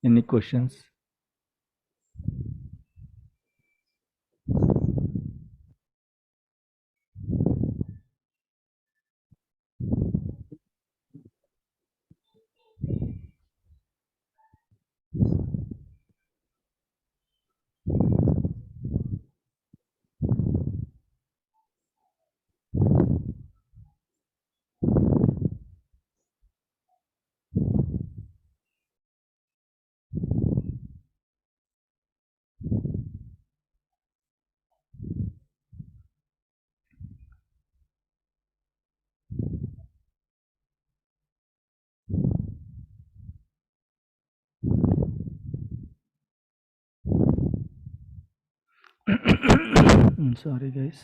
Any questions? Sorry, guys.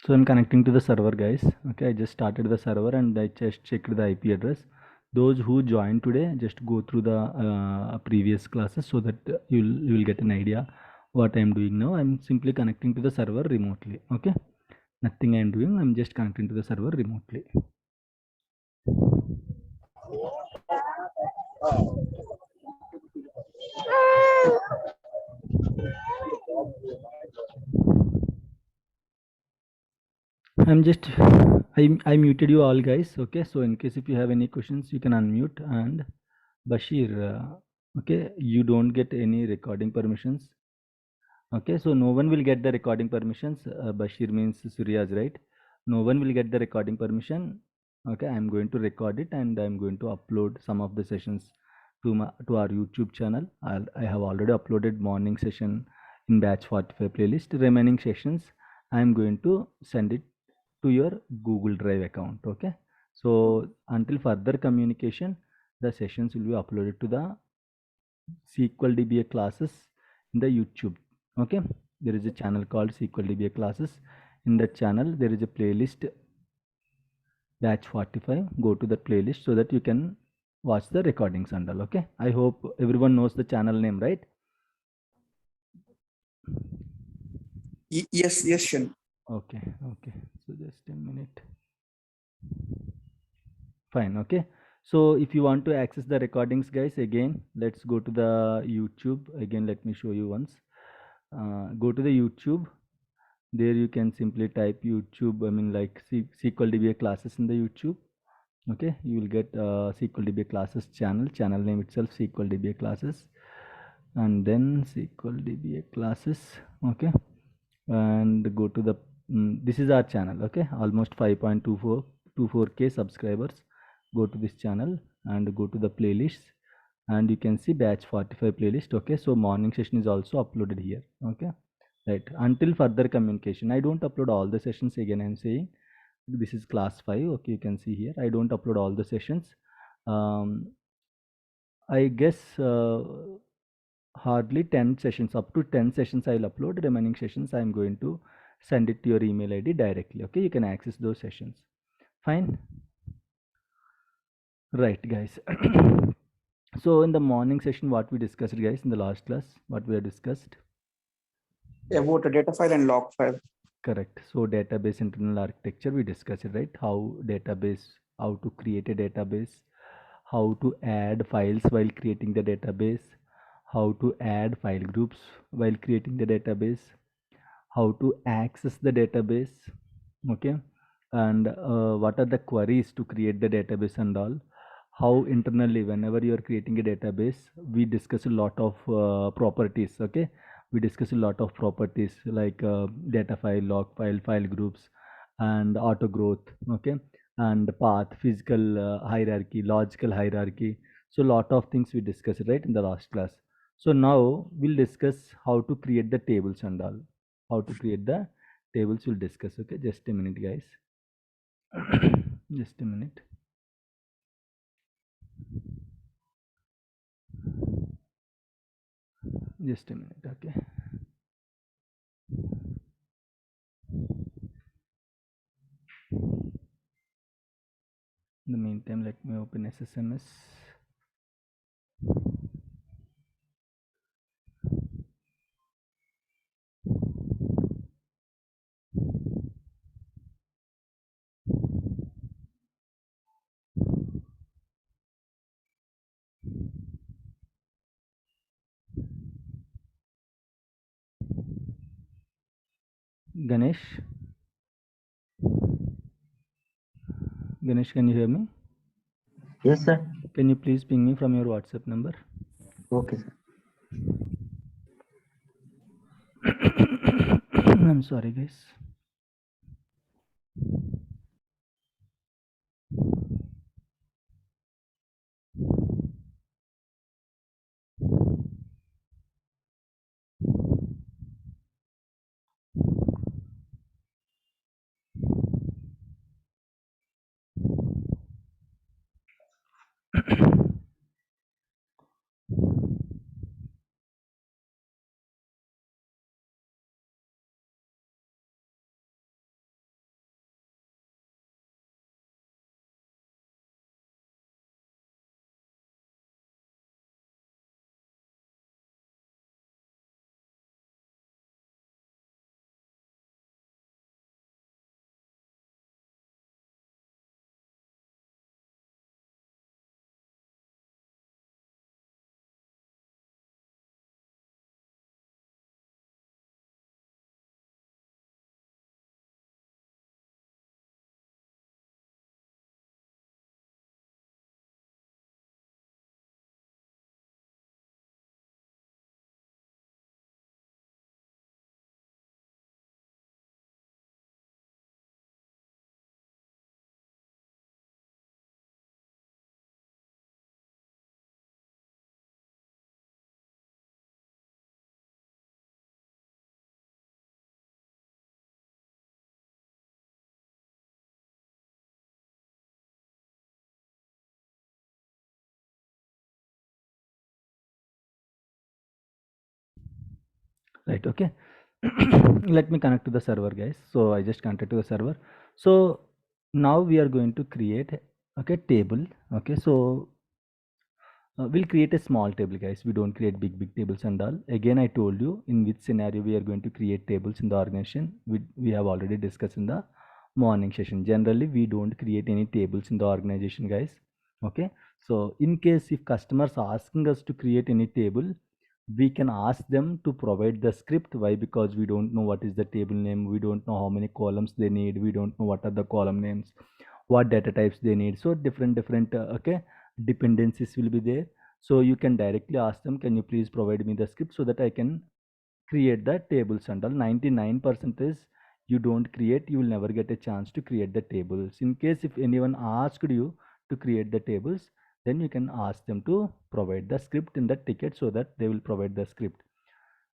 So I'm connecting to the server, guys. Okay, I just started the server and I just checked the IP address. Those who joined today, just go through the previous classes so that you will get an idea what I'm doing now. I'm simply connecting to the server remotely. Okay, nothing I'm doing. I'm just connecting to the server remotely. I muted you all, guys. Okay, so in case if you have any questions, you can unmute. And Bashir, okay, you don't get any recording permissions. Okay, so no one will get the recording permissions. Bashir means Suryaj, right? No one will get the recording permission. Okay, I'm going to record it and I'm going to upload some of the sessions to our YouTube channel. I have already uploaded morning session in batch 45 playlist. Remaining sessions I'm going to send it to your Google Drive account. Okay, so until further communication, the sessions will be uploaded to the SQL DBA classes in the YouTube. Okay, there is a channel called SQL DBA classes. In that channel, there is a playlist batch 45. Go to that playlist so that you can watch the recordings and all. Okay, I hope everyone knows the channel name, right? Yes, Shan. Okay, okay. So just a minute. Fine. Okay. So if you want to access the recordings, guys, again, let's go to the YouTube. Again, let me show you once. Go to the YouTube. There you can simply type YouTube, I mean like SQL DBA classes in the YouTube. Okay, you will get SQL DBA classes channel name itself SQL DBA classes, and then SQL DBA classes. Okay, and go to the this is our channel. Okay, almost 5.24K subscribers. Go to this channel and go to the playlists, and you can see batch 45 playlist. Okay, so morning session is also uploaded here. Okay, right, until further communication. I don't upload all the sessions. Again, I'm saying this is class 5. Okay, you can see here I don't upload all the sessions. I guess hardly 10 sessions, up to 10 sessions I'll upload. Remaining sessions I'm going to send it to your email ID directly. Okay, you can access those sessions. Fine. Right, guys. So in the morning session, what we discussed, guys, in the last class, what we have discussed? About a data file and log file. Correct. So database internal architecture we discussed it, right? How to create a database, how to add files while creating the database, how to add file groups while creating the database, how to access the database. Okay, and what are the queries to create the database and all. How internally, whenever you are creating a database, we discuss a lot of properties. Okay, we discuss a lot of properties like data file, log file, file groups, and auto growth. Okay, and path, physical hierarchy, logical hierarchy. So lot of things we discussed, right, in the last class. So now we'll discuss how to create the tables and all. How to create the tables we'll discuss. Okay, just a minute, guys. Just a minute. Just a minute. Okay. In the meantime, let me open SSMS. Ganesh. Ganesh, can you hear me? Yes, sir. Can you please ping me from your WhatsApp number? Okay, sir. I'm sorry, guys. Right, okay. Let me connect to the server, guys. So I just connected to the server. So now we are going to create, okay, table. Okay, so we'll create a small table, guys. We don't create big tables and all. Again, I told you in which scenario we are going to create tables in the organization. We have already discussed in the morning session. Generally, we don't create any tables in the organization, guys. Okay, so in case if customers are asking us to create any table, we can ask them to provide the script. Why? Because we don't know what is the table name, we don't know how many columns they need, we don't know what are the column names, what data types they need. So different okay, dependencies will be there. So you can directly ask them, can you please provide me the script so that I can create the tables and all. 99% is you don't create, you will never get a chance to create the tables. In case if anyone asked you to create the tables, then you can ask them to provide the script in the ticket so that they will provide the script.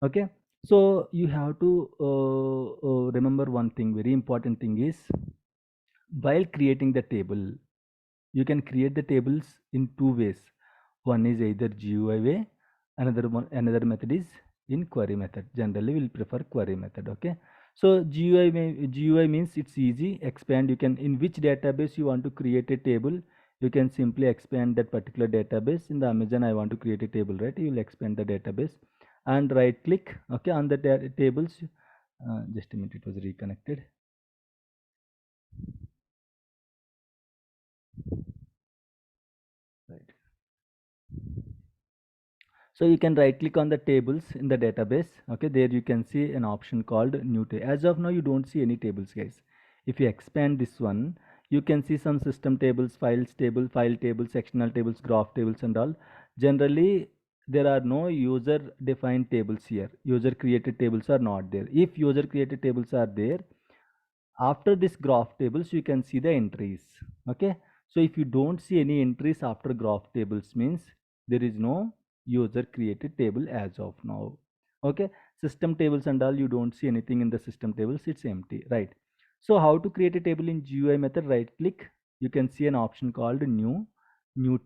Okay, so you have to remember one thing, very important thing is, while creating the table, you can create the tables in two ways. One is either GUI way, another method is in query method. Generally we'll prefer query method. Okay, so GUI means it's easy. Expand, you can, in which database you want to create a table, you can simply expand that particular database. In the Amazon, I want to create a table, right? You will expand the database and right click, okay, on the tables. Just a minute, it was reconnected. Right. So you can right click on the tables in the database. Okay, there you can see an option called new table. As of now, you don't see any tables, guys. If you expand this one, you can see some system tables, files table, file tables, sectional tables, graph tables and all. Generally, there are no user defined tables here. User created tables are not there. If user created tables are there, after this graph tables you can see the entries. Okay, so if you don't see any entries after graph tables, means there is no user created table as of now. Okay, system tables and all, you don't see anything in the system tables, it's empty, right? So how to create a table in GUI method? Right click, you can see an option called new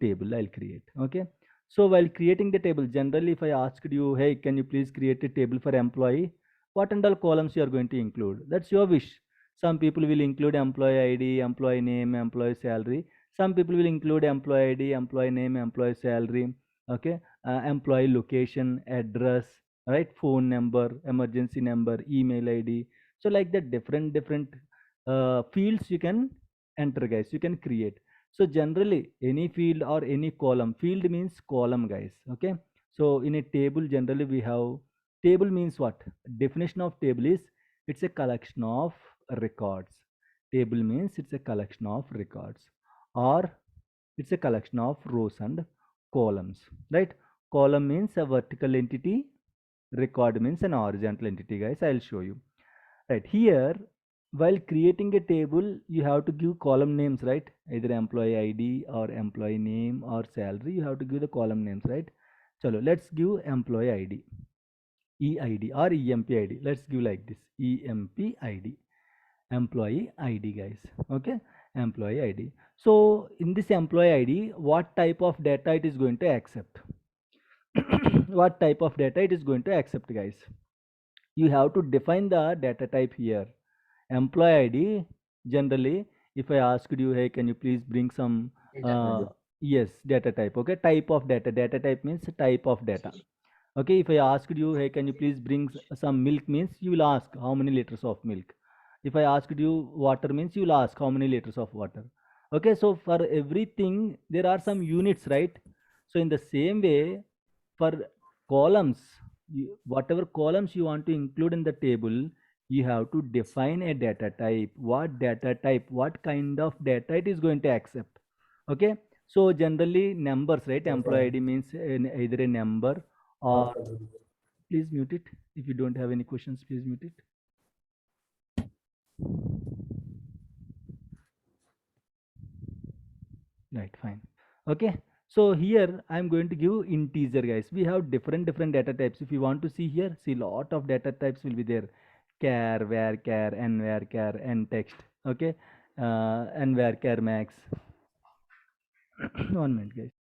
table. I'll create. Okay, so while creating the table, generally if I asked you, hey, can you please create a table for employee, what and all columns you are going to include? That's your wish. Some people will include employee ID, employee name, employee salary. Some people will include employee ID, employee name, employee salary. Okay, employee location, address, right? Phone number, emergency number, email ID. So like that, different fields you can enter, guys. You can create. So generally, any field or any column. Field means column, guys. Okay. So in a table, generally we have, table means what? Definition of table is It's a collection of records. Table means it's a collection of records, or it's a collection of rows and columns, right? Column means a vertical entity, record means an horizontal entity, guys. I'll show you. Right here, while creating a table, you have to give column names, right? Either employee ID or employee name or salary. You have to give the column names, right? Chalo, let's give employee ID, EID or EMP ID. Let's give like this, EMP ID, employee ID, guys. Okay, employee ID. So in this employee ID, what type of data it is going to accept? What type of data it is going to accept, guys? You have to define the data type here. Employee ID, generally, if I asked you, hey, can you please bring some, yes, data type, okay, type of data. Data type means type of data. Okay, if I asked you, hey, can you please bring some milk, means you will ask how many liters of milk. If I asked you water, means you will ask how many liters of water. Okay, so for everything, there are some units, right? So in the same way, for columns, whatever columns you want to include in the table, you have to define a data type. What data type, what kind of data it is going to accept. Okay, so generally numbers, right? Employee ID means either a number or, please mute it. If you don't have any questions, please mute it. Right, fine. Okay, so here I'm going to give integer, guys. We have different data types. If you want to see here, see, lot of data types will be there. Char, varchar, n varchar, n text. Okay, n varchar max. One minute, guys.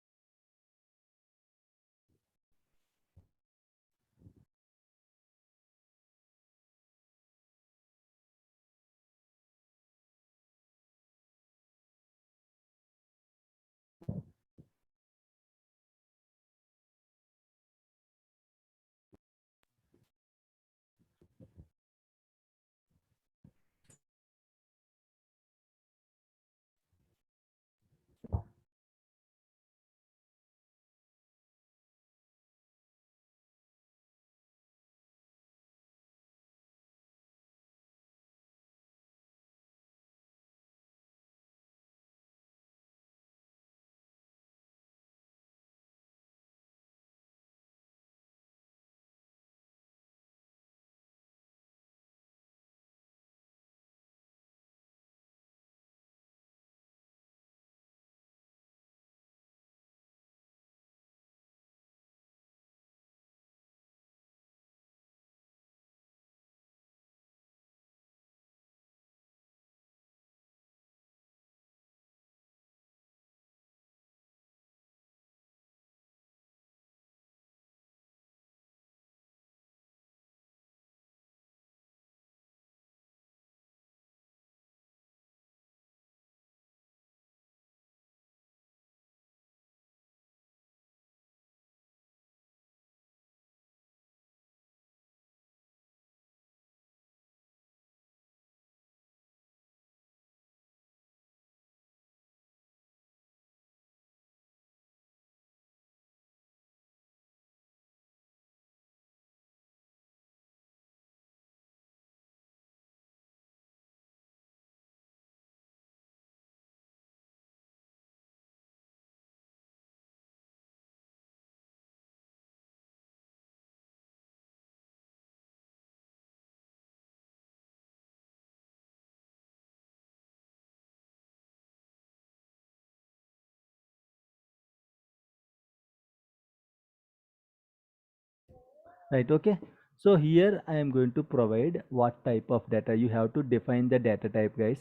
Right, okay. So here I am going to provide what type of data. You have to define the data type, guys.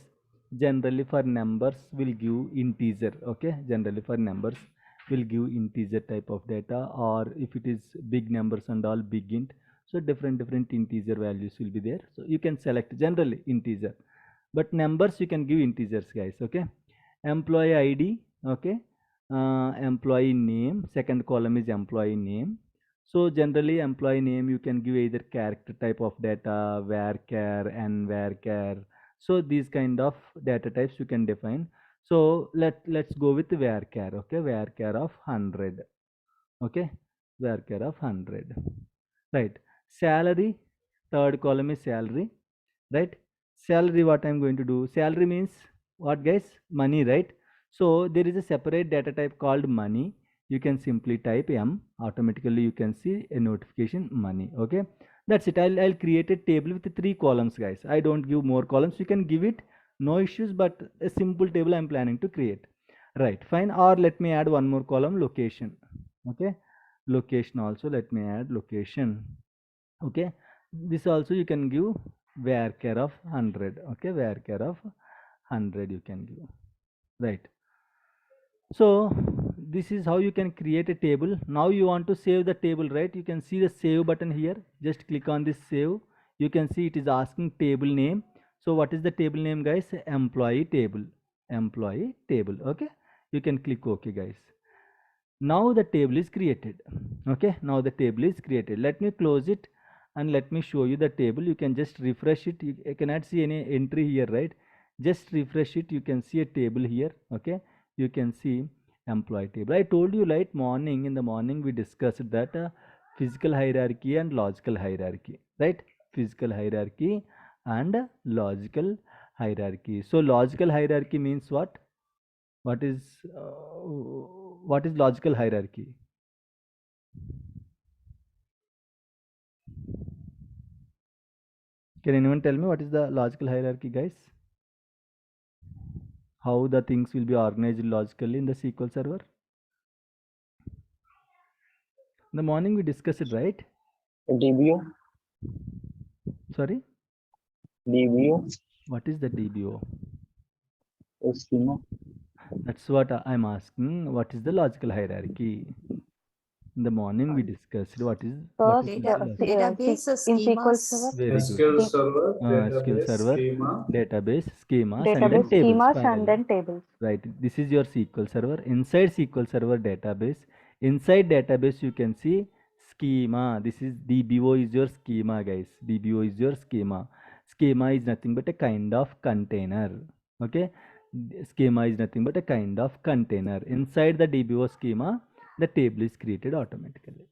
Generally for numbers will give integer. Okay, generally for numbers will give integer type of data, or if it is big numbers and all, big int. So different integer values will be there. So you can select generally integer, but numbers you can give integers, guys. Okay, employee ID. Okay, employee name, second column is employee name. So generally employee name you can give either character type of data, varchar and varchar. So these kind of data types you can define. So let's go with varchar. Okay, varchar of 100. Okay, varchar of 100. Right. Salary, third column is salary. right? Salary, what I'm going to do, salary means what guys? Money, right? So there is a separate data type called money. You can simply type M, automatically you can see a notification money. Okay, that's it. I'll create a table with 3 columns guys. I don't give more columns, you can give it, no issues, but a simple table I'm planning to create. Right, fine. Or let me add one more column, location. Okay, location also, let me add location. Okay, this also you can give varchar of 100. Okay, varchar of 100 you can give, right? So this is how you can create a table. Now you want to save the table, right? You can see the save button here. Just click on this save. You can see it is asking table name. So what is the table name guys? Employee table. Employee table. Okay, you can click OK guys. Now the table is created. Okay, now the table is created. Let me close it and let me show you the table. You can just refresh it. You cannot see any entry here, right? Just refresh it. You can see a table here. Okay, you can see employee table. I told you right, in the morning we discussed that physical hierarchy and logical hierarchy, right? Physical hierarchy and logical hierarchy. So logical hierarchy means what? What is logical hierarchy? Can anyone tell me what is the logical hierarchy guys? How the things will be organized logically in the SQL server? In the morning we discussed it, right? DBO. Sorry, DBO. what is the DBO? Schema. That's what I'm asking. What is the logical hierarchy? In the morning we discussed what is the Database in SQL schemas. Server, very SQL good. Server, SQL database, server, schema. database, schemas, and then database tables schemas finally. and then tables. Right, this is your SQL server. Inside SQL server database, inside database you can see schema. This is DBO is your schema guys. DBO is your schema. Schema is nothing but a kind of container. Okay, schema is nothing but a kind of container. Inside the DBO schema, the table is created automatically.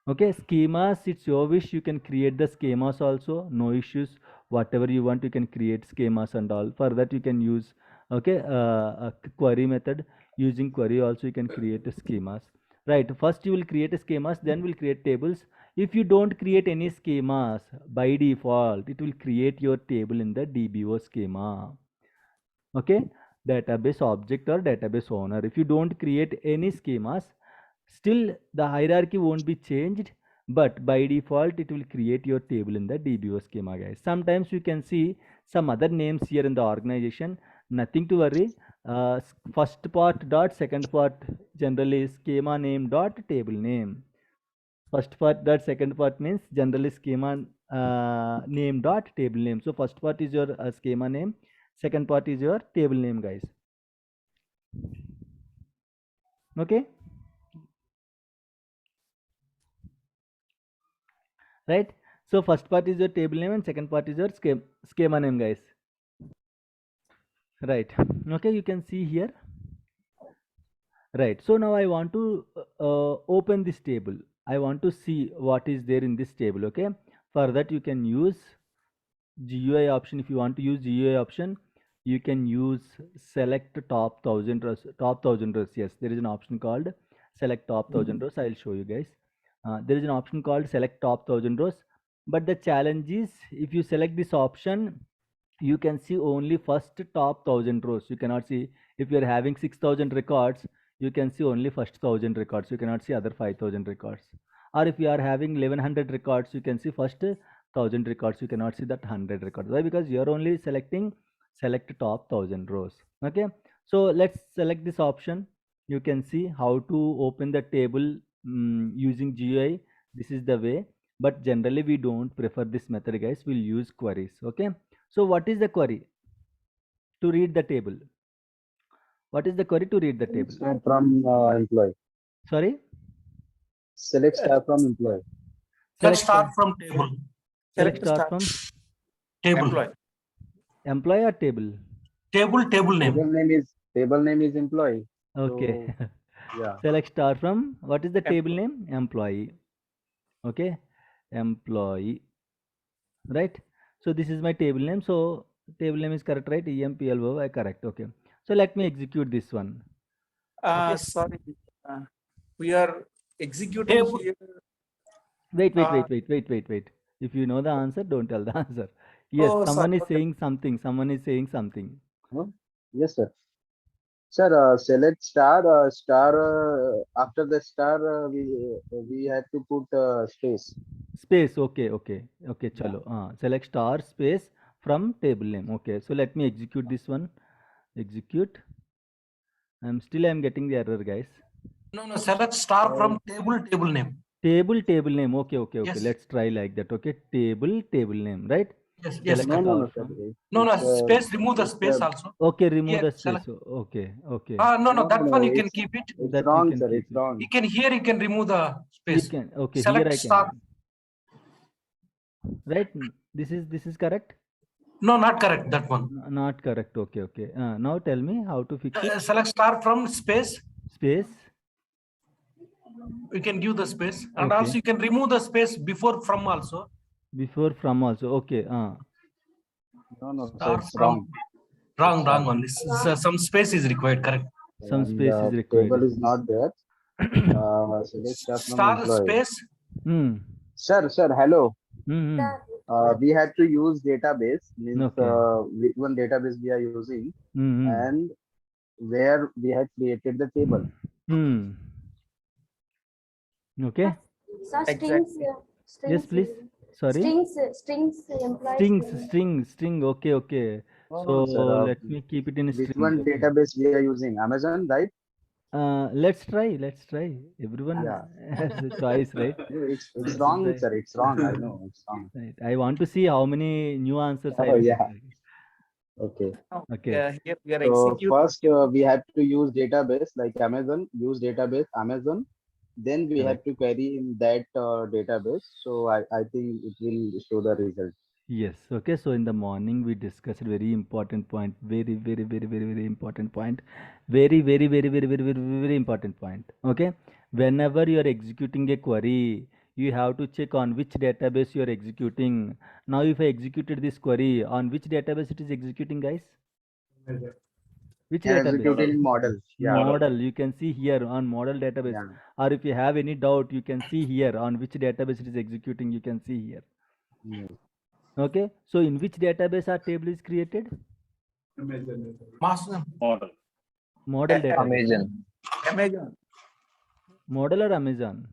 Okay, schemas, it's your wish, you can create the schemas also, no issues. Whatever you want, you can create schemas and all. For that you can use, okay, a query method. Using query also you can create schemas. Right, first you will create schemas, then we'll create tables. If you don't create any schemas, by default it will create your table in the DBO schema. Okay, database object or database owner. If you don't create any schemas, still the hierarchy won't be changed, but by default it will create your table in the DBO schema guys. Sometimes you can see some other names here in the organization, nothing to worry. First part dot second part generally schema name dot table name. First part dot second part means generally schema name dot table name. So first part is your schema name, second part is your table name guys. Okay, right? So first part is your table name and second part is your schema name guys, right? Okay, you can see here, right? So now I want to open this table. I want to see what is there in this table. Okay, for that you can use GUI option. If you want to use GUI option, you can use select top 1000 rows. Top 1000 rows, yes, there is an option called select top 1000 rows. I'll show you guys. There is an option called select top 1000 rows, but the challenge is if you select this option, you can see only first top 1000 rows. You cannot see, if you are having 6000 records, you can see only first 1000 records. You cannot see other 5000 records. Or if you are having 1100 records, you can see first 1000 records. You cannot see that 100 records. Why? Because you are only selecting select top 1000 rows. Okay, so let's select this option. You can see how to open the table using GUI. This is the way, but generally we don't prefer this method guys. We'll use queries. Okay, so what is the query to read the table? What is the query to read the table? Start from employee. Sorry, Select star from employee. Let's start from table. select star from Table. employee or table? Table name. Table name is employee. Okay. So, yeah. Select star from, what is the table name? Employee. Okay, employee, right? So this is my table name. So table name is correct, right? EMPLO, correct. Okay. So let me execute this one. Okay. Sorry, we are executing Table. here. Wait. If you know the answer, don't tell the answer. Yes, Oh, someone sorry. is saying something. Someone is saying something. Huh? Yes, sir. Sir, select star. After the star, we had to put space. Space. Okay. Yeah. Chalo. Select star space from table name. Okay. So let me execute this one. Execute. I'm getting the error, guys. No, select star from table name. Table name. Okay. Yes. Let's try like that. Okay. Table name, right? Yes, Select No, star sir. from. No, It's, space, remove the it's, space also. Okay. Remove Here, the space. select. Okay. No, that one you can it's, keep it. it's That you wrong, can sir. keep It's it. wrong. You can remove the You space. can. Okay. Here Select I star. can. Right. This is correct. No, not correct. That one. Not correct. Okay. Now tell me how to fix it. Select star from space. Space. You can give the space, and Okay. also you can remove the space before from also. Before from also. Okay. No, sir. Star It's from. wrong. Wrong one. Some space is required. Correct. Some And space is required. table is not there. Select star from Star employee. space. Hmm. Sir, hello. Hmm. We had to use database. Means Okay. which one database we are using, Hmm. and where we had created the table. Okay. Sir, Exactly. Yes, please. Sorry. Strings implies String. Okay. No, So sir. let me keep it in Which string. one Okay. database we are using? Amazon, right? Let's try. Everyone Yeah. has a choice, right? No, it's Let's wrong, try. sir. It's wrong. I know it's wrong. Right. I want to see how many new answers I Oh, will get. yeah. Okay. Okay. Yeah, here we are So executing. first we have to use database like Amazon. Use database Amazon. Then we have Correct. to query in that database. So I think it will show the result. Yes. Okay. So in the morning we discussed a very important point. Very important point. Very important point. Okay. Whenever you are executing a query, you have to check on which database you are executing. Now, if I executed this query, on which database it is executing, guys? Which Yeah, database? executed in model. Yeah. Model. You can see here on model database. Yeah. Or if you have any doubt, you can see here on which database it is executing. You can see here. Yes. Okay. So in which database our table is created? Master. Model database. Amazon. Model or Amazon?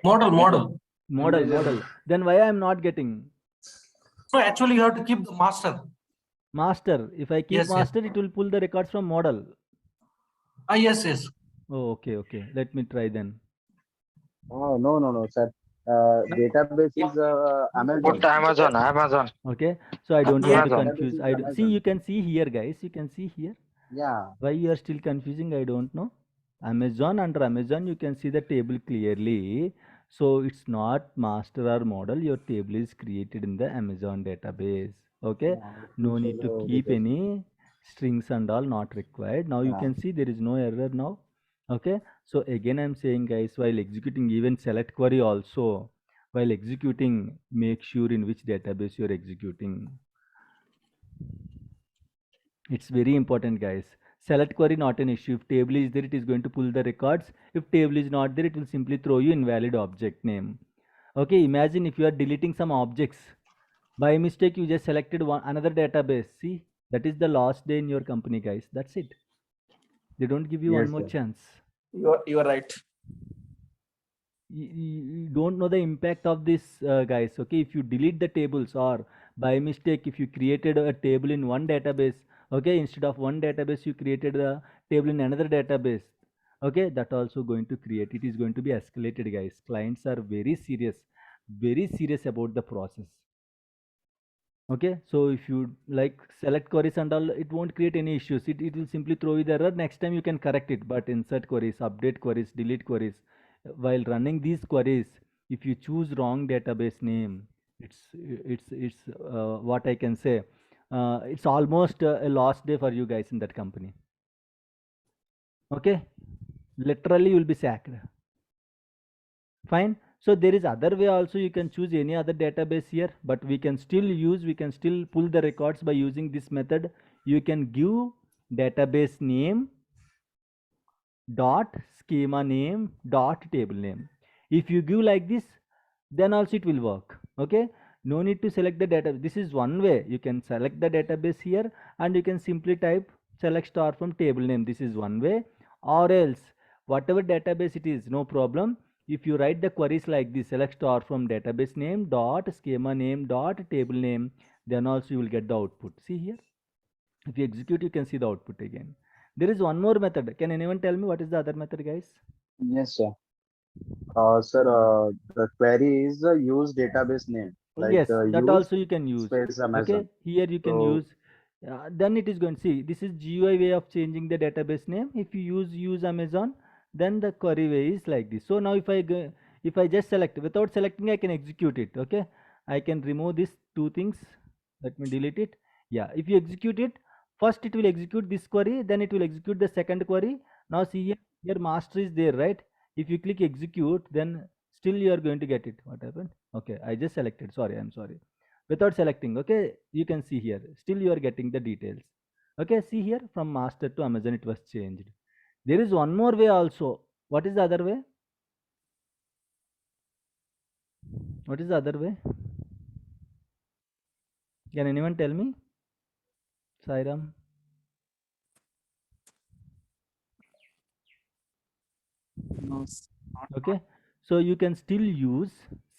Model. Then why I am not getting So actually you have to keep the master. master? If I keep Yes. master, it will pull the records from model. Yes. Oh, okay. Let me try then. Oh, no, sir. Database is Amazon. Put Amazon. Okay. So I don't want to Amazon. confuse. Database is See, Amazon. you can see here, guys. You can see here. Yeah. Why you are still confusing? I don't know. Amazon, under Amazon, you can see the table clearly. So it's not master or model. Your table is created in the Amazon database. Okay. Yeah, No it need to will show keep the any strings and all, not required. Now you Yeah. can see there is no error now. Okay. So again, I'm saying, guys, while executing even select query also, while executing, make sure in which database you're executing. It's very important, guys. Select query not an issue. If table is there, it is going to pull the records. If table is not there, it will simply throw you invalid object name. Okay, imagine if you are deleting some objects. By mistake, you just selected another database. See, that is the last day in your company, guys. That's it. They don't give you one Yes, more sir. chance. You are right. You don't know the impact of this, guys. Okay, if you delete the tables, or by mistake if you created a table in one database, okay, instead of one database you created a table in another database, okay, that also going to create, it is going to be escalated, guys. Clients are very serious about the process. Okay, so if you like select queries and all, it won't create any issues. It will simply throw you the error. Next time you can correct it. But insert queries, update queries, delete queries, while running these queries, if you choose wrong database name, it's what I can say, it's almost a lost day for you guys in that company. Okay, literally you'll be sacked. Fine. So there is other way also, you can choose any other database here, but we can still pull the records by using this method. You can give database name dot schema name dot table name. If you give like this, then also it will work. Okay, no need to select the data. This is one way. You can select the database here and you can simply type select star from table name. This is one way. Or else whatever database it is, no problem. If you write the queries like this, select star from database name dot schema name dot table name, then also you will get the output. See here, if you execute, you can see the output again. There is one more method. Can anyone tell me what is the other method, guys? Yes, sir. Sir, the query is use database name. Like Yes, that use also you can use. space Okay, Amazon. here you can So- use. Then it is going to see, this is GUI way of changing the database name. If you use Amazon, then the query way is like this. So now if I go, if I just select, without selecting, I can execute it. Okay, I can remove these two things. Let me delete it. Yeah, if you execute it, first it will execute this query, then it will execute the second query. Now see here, here master is there, right? If you click execute, then still you are going to get it. What happened? Okay, I just selected. Sorry, I'm sorry. Without selecting, okay, you can see here. Still you are getting the details. Okay, see here, from master to Amazon it was changed. There is one more way also. What is the other way? What is the other way? Can anyone tell me? Sairam? No, s- not- Okay, so you can still use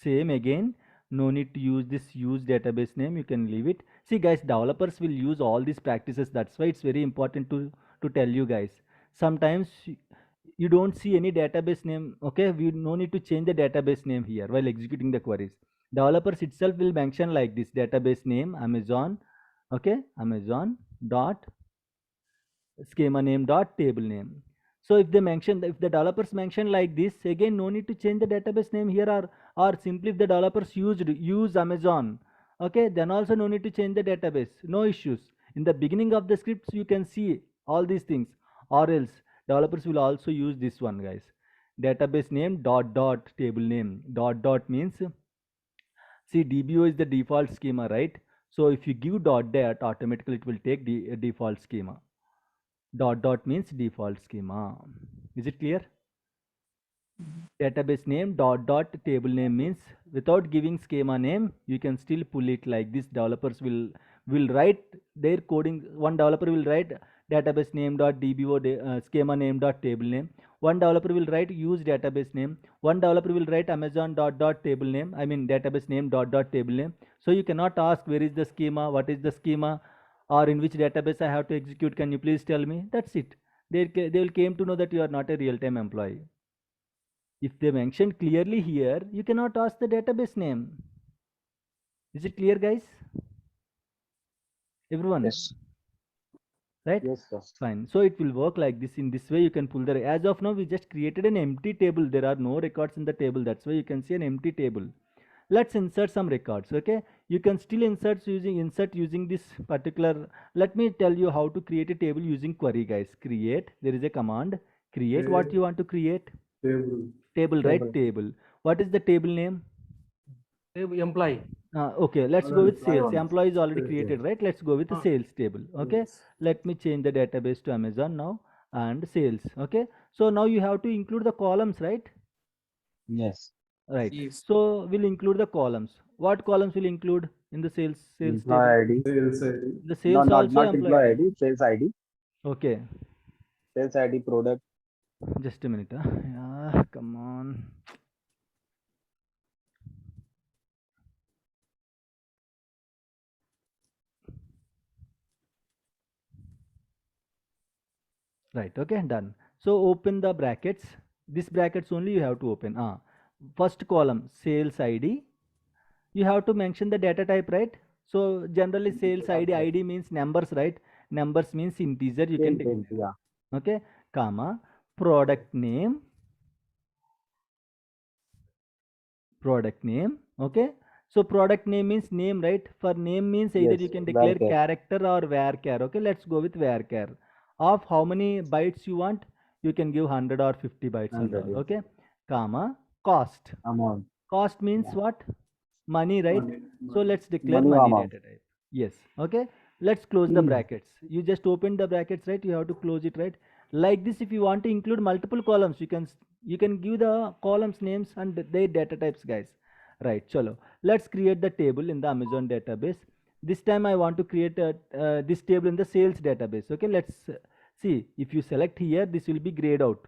same again. No need to use this use database name. You can leave it. See guys, developers will use all these practices. That's why it's very important to tell you guys. Sometimes you don't see any database name. Okay, we no need to change the database name here while executing the queries. Developers itself will mention like this database name Amazon. Okay, Amazon dot schema name dot table name. So if they mention, if the developers mention like this, again no need to change the database name here, or simply if the developers use Amazon, okay, then also no need to change the database. No issues. In the beginning of the scripts you can see all these things. Or else developers will also use this one, guys. Database name dot dot table name. Dot dot means, see, DBO is the default schema, right? So if you give dot dot, automatically it will take the default schema. Dot dot means default schema. Is it clear? Database name dot dot table name means without giving schema name, you can still pull it like this. Developers will write their coding. One developer will write database name dot dbo schema name dot table name. One developer will write use database name. One developer will write Amazon dot dot table name. I mean database name dot dot table name. So you cannot ask where is the schema, what is the schema, or in which database I have to execute. Can you please tell me? That's it. They will came to know that you are not a real-time employee. If they mention clearly here, you cannot ask the database name. Is it clear, guys? Everyone? Yes. Right? Yes, sir. Fine. So it will work like this. In this way, you can pull the. As of now, we just created an empty table. There are no records in the table. That's why you can see an empty table. Let's insert some records. Okay, you can still insert using this particular. Let me tell you how to create a table using query, guys. Create. There is a command. Create what you want to create. Table, right? Table. What is the table name? Employee. Okay, let's go with employee sales. only. Employee is already created, right? Let's go with the sales table. Okay, Yes. let me change the database to Amazon now and sales. Okay, so now you have to include the columns, right? Yes. Right. Yes. So we'll include the columns. What columns will include in the sales table? Employee ID. The No, sales also not employee employee ID. ID. Sales ID. Okay, Sales ID product. just a minute. Yeah, come on. Right. Okay, done. So open the brackets. This brackets only you have to open. First column sales ID. You have to mention the data type, right? So generally sales ID means numbers, right? Numbers means integer. You can Same, declare. yeah. Okay, comma, product name. Product name. Okay, so product name means name, right? For name means either Yes, you can declare varchar. character or varchar. Okay, let's go with varchar. Of how many bytes you want, you can give 100 or 50 bytes and 100, all. yes. Okay, comma, cost. Amount. Cost means what? Money, right? So let's declare Money money amount. data type. Yes. Okay. Let's close the brackets. You just open the brackets, right? You have to close it, right? Like this, if you want to include multiple columns, you can give the columns names and their data types, guys. Right. Chalo. Let's create the table in the Amazon database. This time I want to create this table in the sales database. Okay. Let's see. If you select here, this will be grayed out.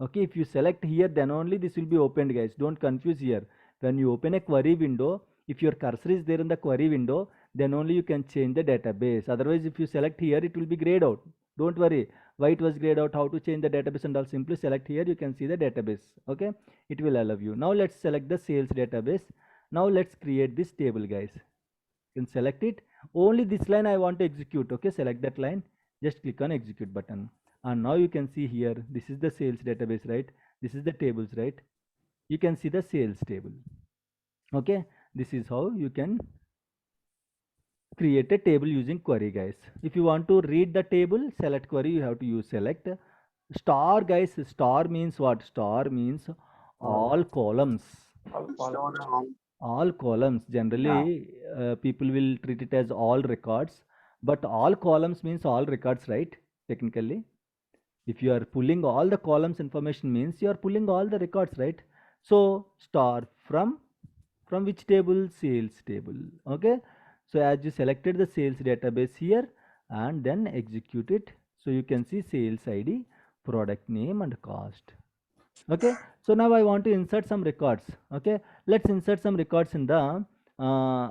Okay, if you select here, then only this will be opened, guys. Don't confuse here. When you open a query window, if your cursor is there in the query window, then only you can change the database. Otherwise, if you select here, it will be grayed out. Don't worry why it was grayed out, how to change the database and all. Simply select here, you can see the database. Okay, it will allow you. Now let's select the sales database. Now let's create this table, guys. You can select it. Only this line I want to execute. Okay, select that line. Just click on execute button. And now you can see here, this is the sales database, right? This is the tables, right? You can see the sales table. Okay, this is how you can create a table using query, guys. If you want to read the table, select query, you have to use select star, guys. Star means what? Star means all columns. All columns. Generally, people will treat it as all records, but all columns means all records, right? Technically, if you are pulling all the columns information means you are pulling all the records, right? So star from which table? Sales table. Okay, so as you selected the sales database here and then execute it, so you can see sales ID, product name and cost. Okay, so now I want to insert some records. Okay, let's insert some records in the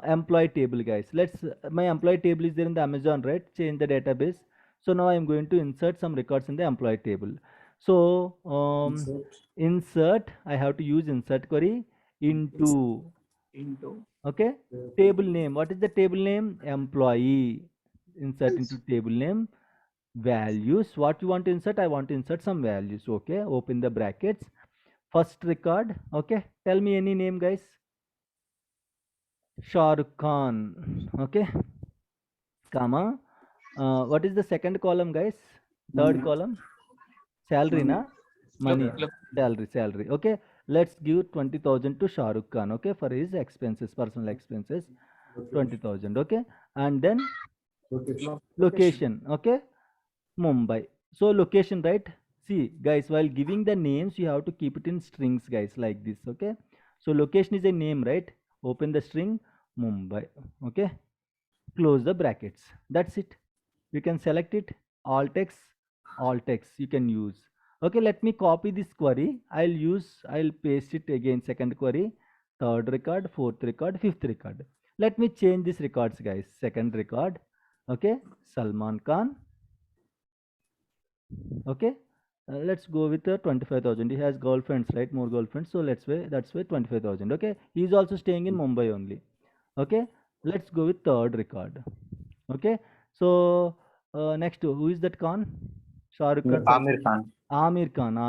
employee table, guys. My employee table is there in the Amazon, right? Change the database. So now I'm going to insert some records in the employee table. So insert, I have to use insert query into, okay, table name. What is the table name? Employee. Insert into table name. Values. What you want to insert? I want to insert some values. Okay, open the brackets. First record. Okay, tell me any name, guys. Shah Rukh Khan. Okay, comma. What is the second column, guys? Third column. Salary, na? Money. Salary. Okay, let's give 20,000 to Shah Rukh Khan. Okay, for his expenses, personal expenses. 20,000. Okay, and then location. Okay, Mumbai. So location, right? See, guys, while giving the names, you have to keep it in strings, guys, like this. Okay, so location is a name, right? Open the string Mumbai. Okay, close the brackets. That's it. You can select it. All text you can use. Okay, let me copy this query. I'll paste it again. Second query, third record, fourth record, fifth record. Let me change these records, guys. Second record. Okay, Salman Khan. Okay, let's go with 25,000. He has girlfriends, right? More girlfriends, so that's why 25,000. Okay, he is also staying in Mumbai only. Okay, let's go with third record. Okay, so next, who is that Khan? Shah Rukh Khan. Amir Khan.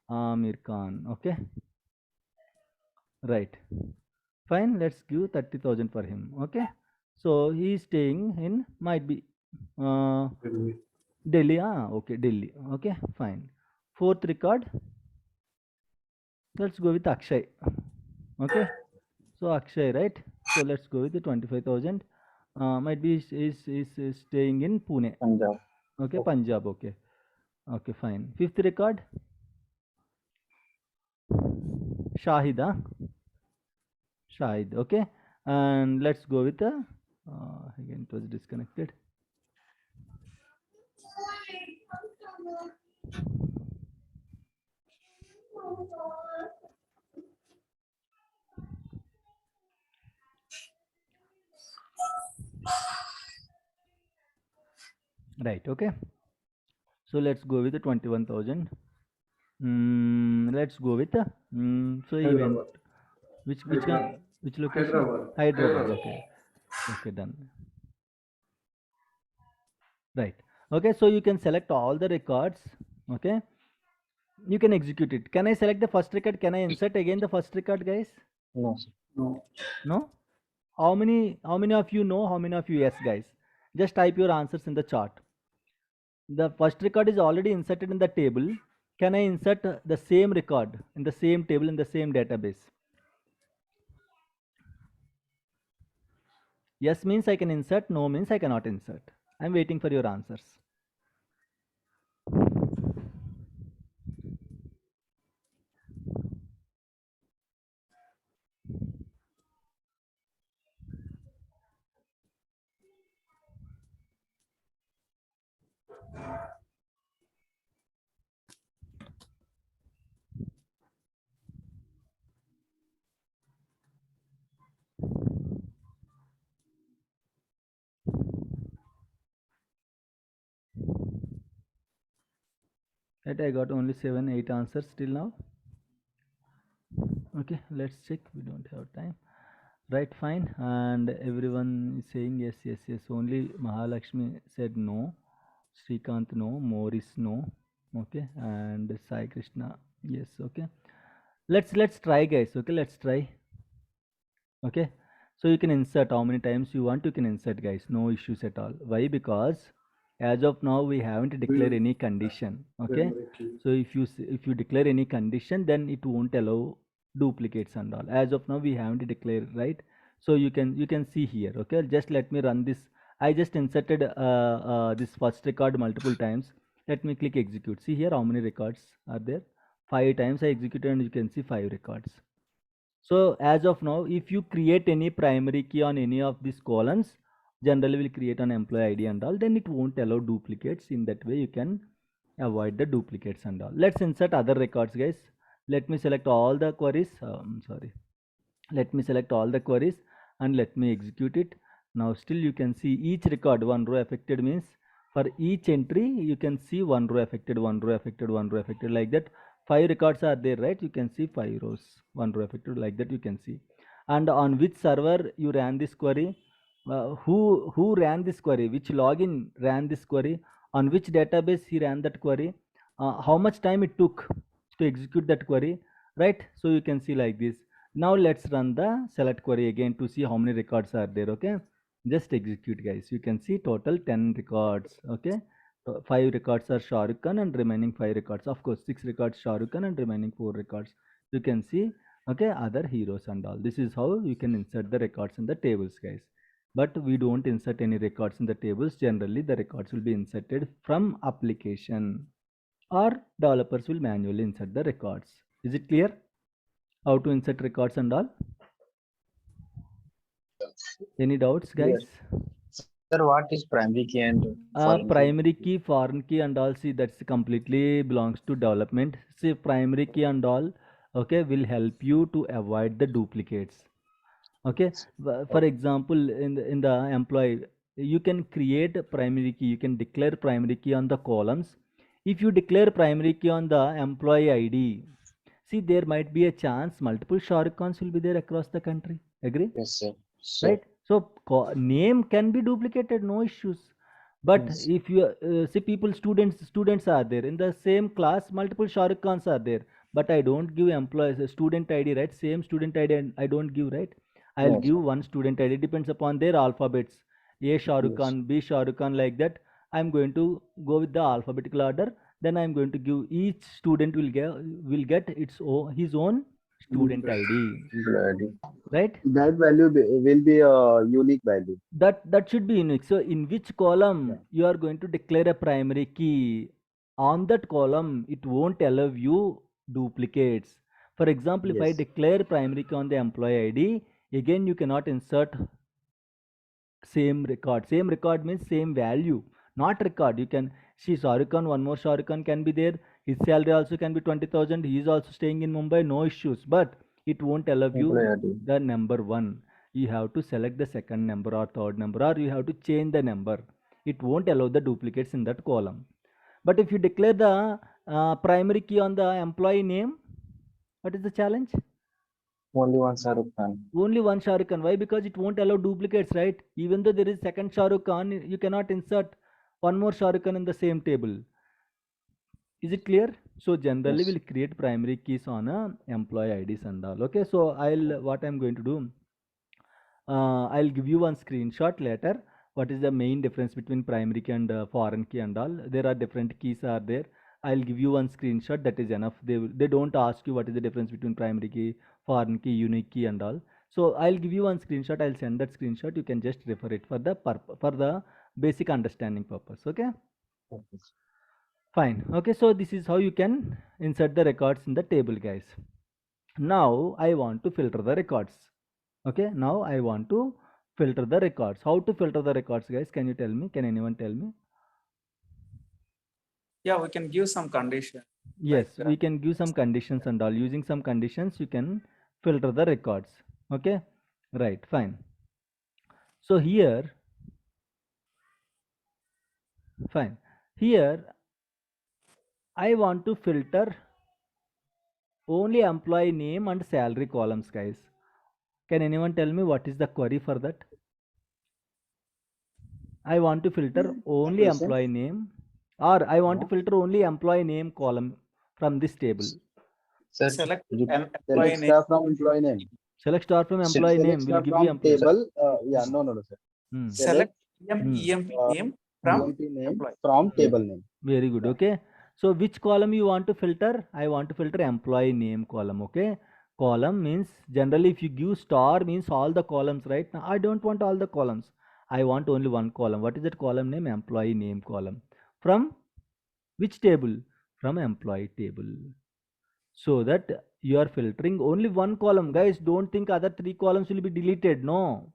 Amir Khan. Okay, right, fine. Let's give 30,000 for him. Okay, so he is staying in, might be Delhi. Okay, Delhi. Okay, fine. Fourth record, let's go with Akshay. Okay, so Akshay, right? So let's go with the 25,000. Might be is staying in Pune. Punjab. Okay, Punjab. Okay, okay, fine. Fifth record, Shahid. Shahid. Okay, and let's go with the again it was disconnected. Right. Okay, so let's go with the 21,000. Let's go with the so event. Which location? Hyderabad. Okay, done. Right. Okay, so you can select all the records. Okay, you can execute it. Can I select the first record? Can I insert again the first record, guys? No, sir. No. How many of you know? How many of you yes, guys? Just type your answers in the chart. The first record is already inserted in the table. Can I insert the same record in the same table in the same database? Yes means I can insert, no means I cannot insert. I'm waiting for your answers. Right, I got only 7, 8 answers till now. Okay, let's check. We don't have time. Right, fine. And everyone is saying yes, yes, yes. Only Mahalakshmi said no. Srikanth no. Morris no. Okay, and Sai Krishna yes. Okay, let's try, guys. Okay, let's try. Okay, so you can insert how many times you want. You can insert, guys. No issues at all. Why? Because as of now we haven't declared any condition. Okay, so if you declare any condition, then it won't allow duplicates and all. As of now we haven't declared, right? So you can see here. Okay, just let me run this. I just inserted this first record multiple times. Let me click execute. See here how many records are there. 5 times I executed and you can see 5 records. So as of now, if you create any primary key on any of these columns, generally will create an employee ID and all, then it won't allow duplicates. In that way you can avoid the duplicates and all. Let's insert other records, guys. Let me select all the queries. Let me select all the queries and let me execute it. Now still you can see each record, one row affected means for each entry you can see one row affected, one row affected, one row affected, like that. 5 records are there, right? You can see 5 rows, one row affected, like that you can see. And on which server you ran this query, who ran this query, which login ran this query, on which database he ran that query, how much time it took to execute that query, right? So you can see like this. Now let's run the select query again to see how many records are there. Okay, just execute, guys. You can see total 10 records. Okay, 5 records are Shah Rukh Khan and remaining 5 records. Of course, 6 records Shah Rukh Khan and remaining 4 records. You can see, okay, other heroes and all. This is how you can insert the records in the tables, guys. But we don't insert any records in the tables. Generally, the records will be inserted from application, or developers will manually insert the records. Is it clear how to insert records and all? Any doubts, guys? Sir, what is primary key and foreign key? Primary key, foreign key and all, see, that's completely belongs to development. See, primary key and all, okay, will help you to avoid the duplicates. Okay, for example, in the employee, you can create a primary key, you can declare primary key on the columns. If you declare primary key on the employee ID, see, there might be a chance multiple Shah Rukh Khans will be there across the country. Agree? Yes, sir. Right? So name can be duplicated, no issues. But Yes. if you see, people, students are there in the same class, multiple Shah Rukh Khans are there, but I don't give employees a student ID, right? Same student ID and I don't give, right? I'll Yes. give one student ID, depends upon their alphabets. A Shah Rukh Yes. Khan, B Shah Rukh Khan, like that. I'm going to go with the alphabetical order. Then I'm going to give each student will get his own student ID, Bloody. right? That value will be a unique value. That should be unique. So in which column you are going to declare a primary key, on that column it won't allow you duplicates. For example, if I Yes. declare primary key on the employee ID, again you cannot insert same record. Same record means same value, not record. You can see Shah Rukh Khan, one more Shah Rukh Khan can be there. His salary also can be 20,000. He is also staying in Mumbai, no issues. But it won't allow you Employee ID. the number one. You have to select the second number or third number, or you have to change the number. It won't allow the duplicates in that column. But if you declare the primary key on the employee name, what is the challenge? Only one Shah Rukh Khan. Only one Shah Rukh Khan. Why? Because it won't allow duplicates, right? Even though there is second Shah Rukh Khan, you cannot insert one more Shah Rukh Khan in the same table. Is it clear? So generally Yes. we'll create primary keys on employee IDs and all. Okay, so what I'm going to do, I'll give you one screenshot later. What is the main difference between primary key and foreign key and all? There are different keys are there. I'll give you one screenshot, that is enough. They don't ask you what is the difference between primary key, foreign key, unique key and all. So I'll give you one screenshot. I'll send that screenshot. You can just refer it for the basic understanding purpose. Okay. Fine. Okay. So this is how you can insert the records in the table, guys. Now I want to filter the records. Okay. Now I want to filter the records. How to filter the records, guys? Can you tell me? Can anyone tell me? Yeah, we can give some condition. Yes, Like, we can give some conditions and all. Using some conditions, you can filter the records. Okay. Right. Fine. So here, fine. Here, I want to filter only employee name and salary columns, guys. Can anyone tell me what is the query for that? I want to filter only question? employee name, or I want to filter only employee name column from this table. Sir, select You an employee select name. star from employee name. Select star from employee Select name will star give from you employee. table. Yeah, no, sir. Hmm. Select Hmm. EMP Uh, name from EMP name employee. from table name. Very good. Okay. So which column you want to filter? I want to filter employee name column. Okay. Column means generally if you give star means all the columns, right? Now I don't want all the columns. I want only one column. What is that column name? Employee name column. From which table? From employee table. So that you are filtering only one column. Guys, don't think other 3 columns will be deleted. No.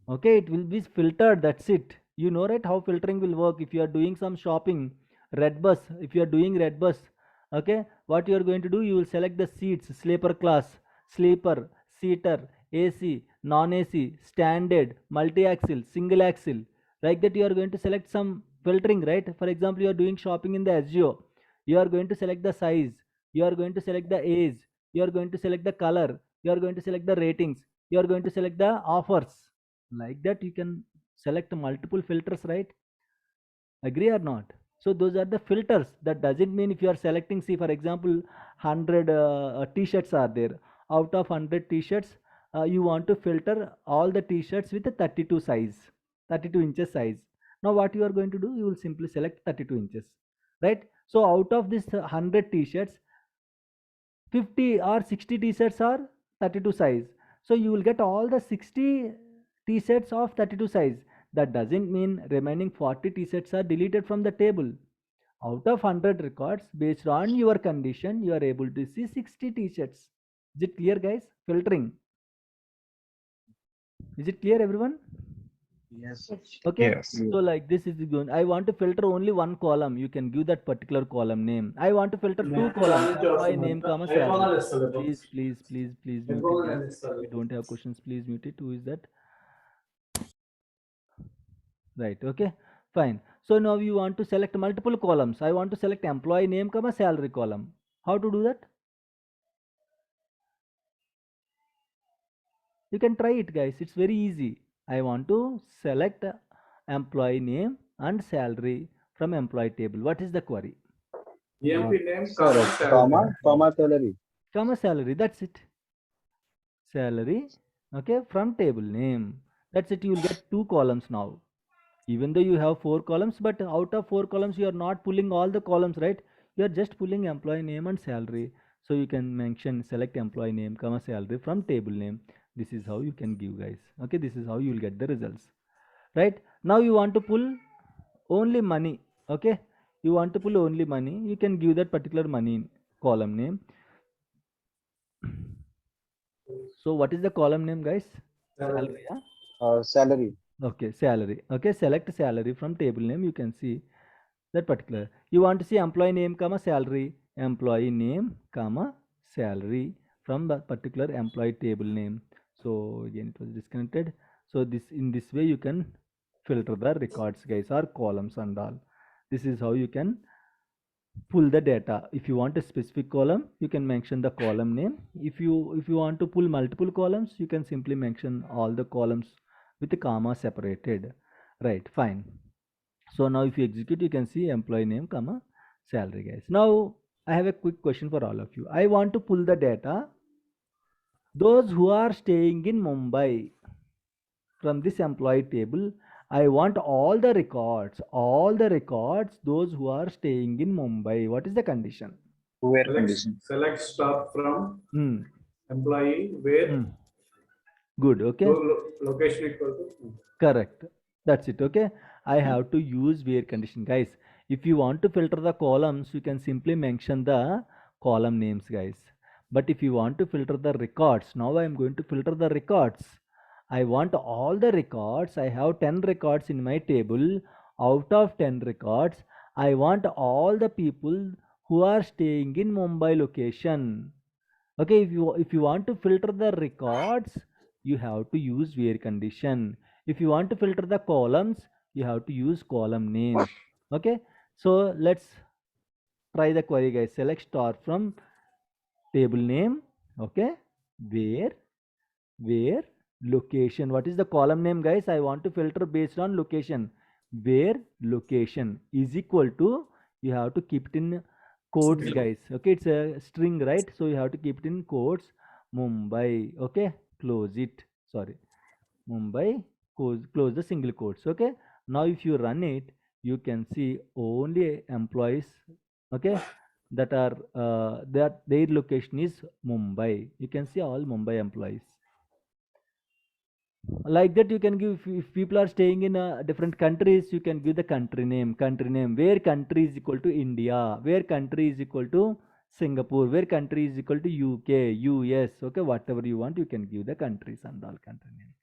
Okay, it will be filtered. That's it. You know, right, how filtering will work. If you are doing some shopping, red bus, if you are doing red bus, okay, what you are going to do, you will select the seats, sleeper class, sleeper, seater, AC, non-AC, standard, multi-axle, single axle. Like that, you are going to select some filtering, right? For example, you are doing shopping in the SGO. You are going to select the size. You are going to select the age. You are going to select the color. You are going to select the ratings. You are going to select the offers. Like that, you can select multiple filters, right? Agree or not? So those are the filters. That doesn't mean if you are selecting, see for example 100 t-shirts are there. Out of 100 t-shirts, you want to filter all the t-shirts with a 32 size, 32 inches size. Now what you are going to do, you will simply select 32 inches, right? So out of this 100 t-shirts, 50 or 60 t-shirts are 32 size. So you will get all the 60 t-shirts of 32 size. That doesn't mean remaining 40 t-shirts are deleted from the table. Out of 100 records, based on your condition, you are able to see 60 t-shirts. Is it clear, guys? Filtering. Is it clear, everyone? Yes. Okay. yes. So like this is the good. I want to filter only one column. You can give that particular column name. I want to filter 2 columns. Employee name, comma, salary. Please, please, please, please mute it, guys. We don't have questions. Please mute it. Who is that? Right. Okay. Fine. So now you want to select multiple columns. I want to select employee name, comma, salary column. How to do that? You can try it, guys. It's very easy. I want to select employee name and salary from employee table. What is the query? EMP name, Sir, comma salary. Comma salary. That's it. Salary. Okay. From table name. That's it. You will get 2 columns now. Even though you have 4 columns, but out of 4 columns, you are not pulling all the columns, right? You are just pulling employee name and salary. So you can mention select employee name, comma salary from table name. This is how you can give, guys. Okay, this is how you will get the results, right? Now you want to pull only money. Okay, you want to pull only money. You can give that particular money column name. So what is the column name, guys? Salary. Yeah? Salary. Okay, salary. Okay, select salary from table name. You can see that particular. You want to see employee name, comma salary, employee name, comma salary from the particular employee table name. So again, it was disconnected. So this, in this way you can filter the records, guys, or columns and all. This is how you can pull the data. If you want a specific column, you can mention the column name. If you want to pull multiple columns, you can simply mention all the columns with a comma separated. Right, fine. So now if you execute, you can see employee name, comma salary, guys. Now I have a quick question for all of you. I want to pull the data. Those who are staying in Mumbai, from this employee table, I want all the records, those who are staying in Mumbai. What is the condition? Where condition? Select star from Hmm. employee where Hmm. Good. Okay. Location equal to. Correct. That's it. Okay. I have to use where condition, guys. If you want to filter the columns, you can simply mention the column names, guys. But if you want to filter the records, now I am going to filter the records. I want all the records. I have 10 records in my table. Out of 10 records, I want all the people who are staying in Mumbai location. Okay, if you want to filter the records, you have to use where condition. If you want to filter the columns, you have to use column names. Okay, so let's try the query, guys. Select star from table name. Okay, where location. What is the column name, guys? I want to filter based on location. Where location is equal to, you have to keep it in quotes, guys. Okay, it's a string, right? So you have to keep it in quotes. Mumbai. Okay, close it. Sorry, Mumbai. Close the single quotes. Okay, now if you run it, you can see only employees. Okay, that their location is Mumbai. You can see all Mumbai employees. Like that, you can give, if people are staying in different countries, you can give the country name, where country is equal to India, where country is equal to Singapore, where country is equal to UK, US. Okay, whatever you want, you can give the countries and all country name.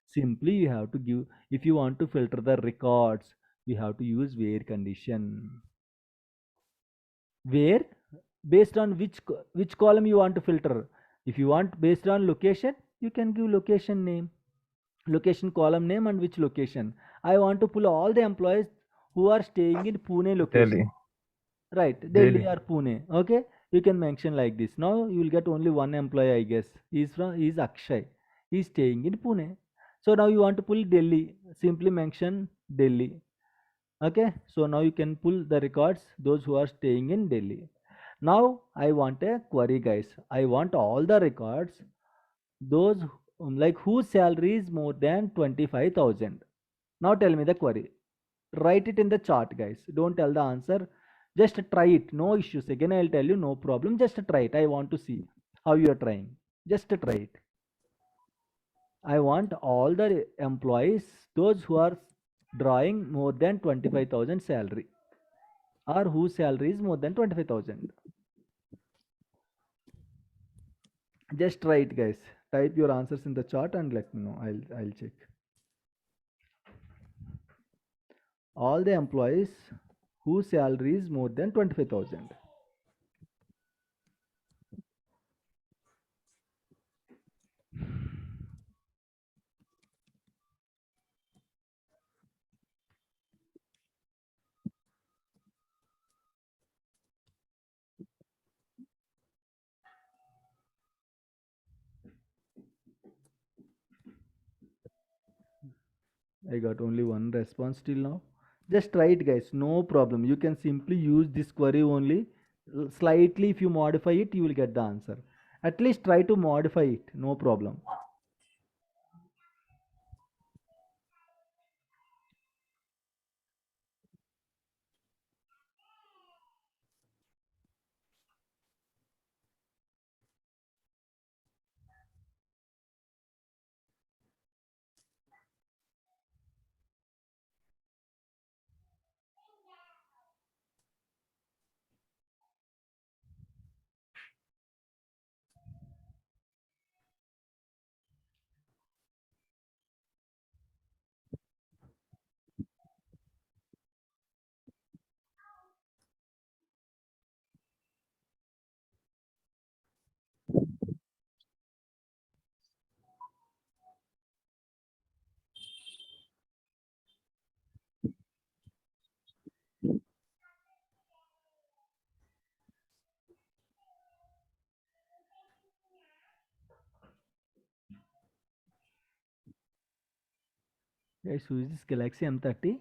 Simply you have to give. If you want to filter the records, you have to use where condition. Where, based on which column you want to filter. If you want based on location, you can give location name, location column name, and which location. I want to pull all the employees who are staying in Pune location. Delhi. Right, Delhi or Pune. Okay, you can mention like this. Now you will get only one employee, I guess. He's Akshay. He's staying in Pune. So now you want to pull Delhi. Simply mention Delhi. Okay, so now you can pull the records, those who are staying in Delhi. Now I want a query, guys. I want all the records, those like whose salary is more than 25,000. Now tell me the query. Write it in the chart, guys. Don't tell the answer. Just try it. No issues. Again, I'll tell you, no problem. Just try it. I want to see how you are trying. Just try it. I want all the employees, those who are drawing more than 25,000 salary, or whose salary is more than 25,000. Just try it, guys. Type your answers in the chat and let me know. I'll check. All the employees whose salary is more than 25,000. I got only one response till now. Just try it, guys. No problem. You can simply use this query only. Slightly, if you modify it, you will get the answer. At least try to modify it. No problem. Guys, who is this Galaxy M30?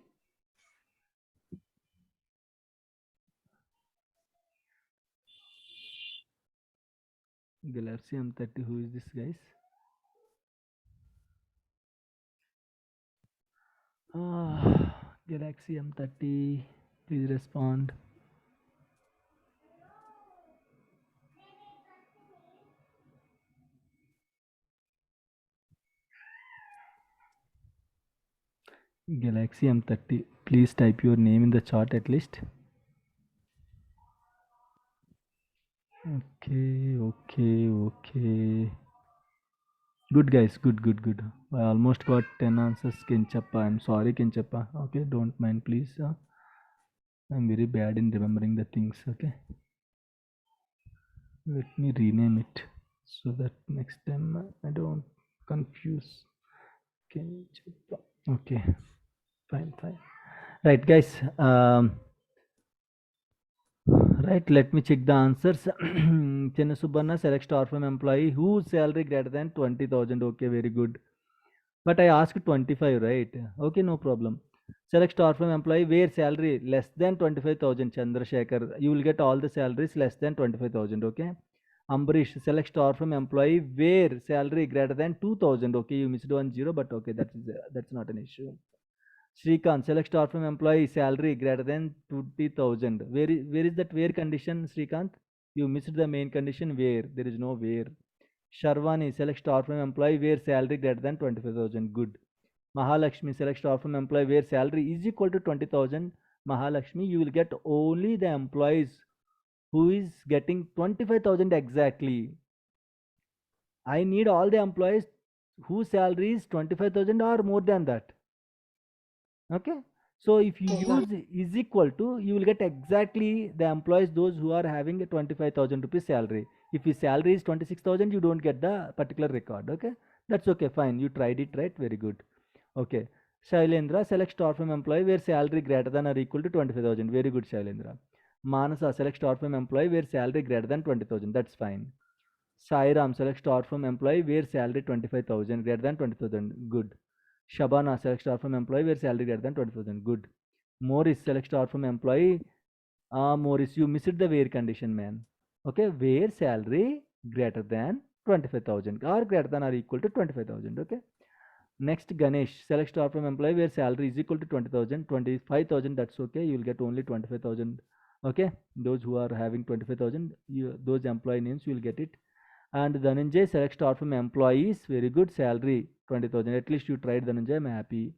Galaxy M30, who is this, guys? Galaxy M30, please respond. Galaxy M30. Please type your name in the chat at least. Okay. Good guys, good. I almost got 10 answers, Kinchappa. I'm sorry, Kinchappa. Okay, don't mind, please. I'm very bad in remembering the things. Okay, let me rename it so that next time I don't confuse. Kinchappa. Okay, fine. Right, guys. Right, let me check the answers. Chenna Subbanna, select star from employee whose salary greater than 20,000. Okay, very good. But I asked 25, right? Okay, no problem. Select star from employee where salary less than 25,000. Chandrasekhar, you will get all the salaries less than 25,000. Okay. Ambarish, select star from employee where salary greater than 2,000. Okay, you missed 1 0, but okay, that's not an issue. Srikanth, select star from employee salary greater than 20,000. Where is that where condition, Srikanth? You missed the main condition where. There is no where. Sharwani, select star from employee where salary greater than 25,000. Good. Mahalakshmi, select star from employee where salary is equal to 20,000. Mahalakshmi, you will get only the employees who is getting 25,000 exactly. I need all the employees whose salary is 25,000 or more than that. Okay, so if you use is equal to, you will get exactly the employees those who are having a 25,000 rupees salary. If his salary is 26,000, you don't get the particular record. Okay, that's okay, fine, you tried it, right? Very good. Okay, Shailendra, select star from employee where salary greater than or equal to 25,000. Very good, Shailendra. Manasa, select star from employee where salary greater than 20,000. That's fine. Sairam, select star from employee where salary 25,000 greater than 20,000. Good. Shabana, select star from employee where salary greater than 20,000. Good. Morris, select star from employee. Morris, you missed the where condition, man. Okay, where salary greater than 25,000 or greater than or equal to 25,000. Okay. Next, Ganesh, select star from employee where salary is equal to 20,000, 25,000. That's okay. You will get only 25,000. Okay. Those who are having 25,000, those employee names, you will get it. And Dhananjay, select star from employees. Very good. Salary 20,000. At least you tried, Dhananjay. I'm happy.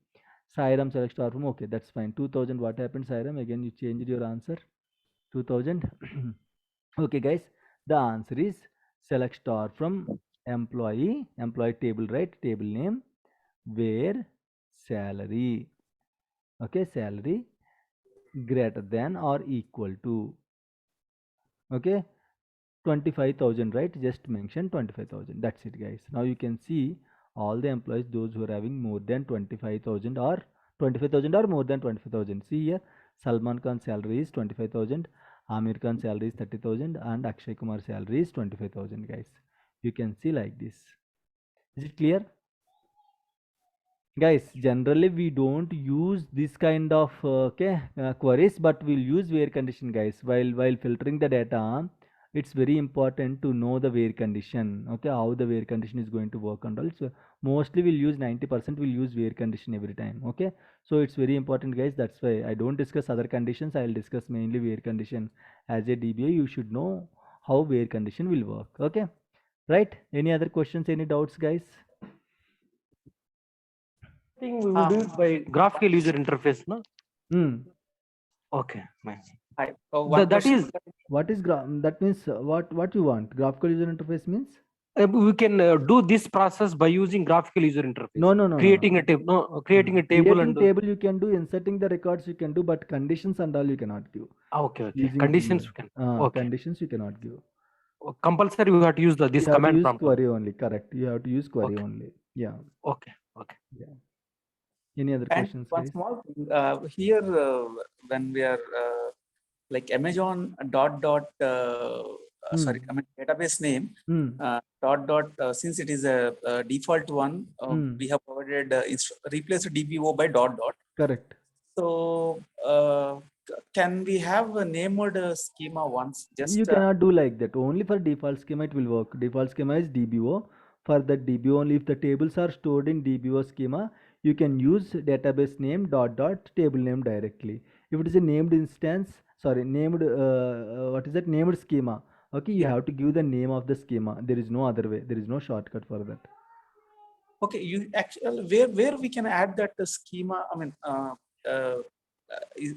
Sairam, select star from. Okay, that's fine. 2,000. What happened, Sairam? Again, you changed your answer. 2,000. Okay, guys. The answer is select star from employee. Employee table, right? Table name. Where salary. Okay, salary greater than or equal to. Okay. 25,000, right? Just mention 25,000. That's it, guys. Now you can see all the employees, those who are having more than 25,000 or 25,000 or more than 25,000. See here, Salman Khan's salary is 25,000, Amir Khan's salary is 30,000, and Akshay Kumar's salary is 25,000, guys. You can see like this. Is it clear? Guys, generally we don't use this kind of queries, but we'll use where condition, guys. While filtering the data, it's very important to know the where condition. Okay, how the where condition is going to work and all. So mostly we'll use 90%. We'll use where condition every time. Okay, so it's very important, guys. That's why I don't discuss other conditions. I'll discuss mainly where condition. As a DBA, you should know how where condition will work. Okay, right? Any other questions? Any doubts, guys? I think we will do it by graphical user interface, no? Okay, nice. One That question. is, What is that means what you want? Graphical user interface means? we can do this process by using graphical user interface. No. Creating a table, no, creating a table Creating and table you can do, inserting the records you can do, but conditions and all you cannot give. okay. Using Conditions we can. Okay. Conditions you cannot give. Compulsory, we have to use this You have to command use prompt. query only. Correct. You have to use query Okay. only. Yeah. Okay. Yeah. Any other And questions, one guys? small thing, here when we are like Amazon sorry, I mean database name since it is a default one, we have provided replace DBO by . Correct. So can we have a named schema once? Just You cannot do like that. Only for default schema it will work. Default schema is DBO. For that DBO only, if the tables are stored in DBO schema, you can use database name table name directly. If it is a named instance, sorry, named what is that, named schema? Okay, you have to give the name of the schema. There is no other way. There is no shortcut for that. Okay, you actually where we can add that schema? I mean,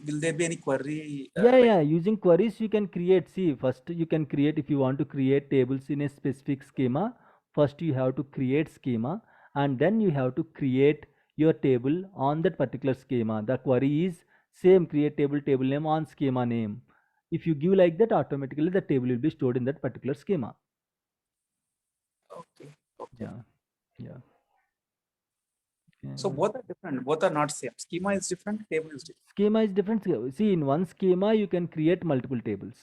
will there be any query? Yeah, using queries you can create. See, first you can create, if you want to create tables in a specific schema, first you have to create schema, and then you have to create your table on that particular schema. The query is same, create table name on schema name. If you give like that, automatically the table will be stored in that particular schema. Okay. Yeah. So both are different. Both are not same. Schema is different. Table is different. Schema is different. See, in one schema you can create multiple tables.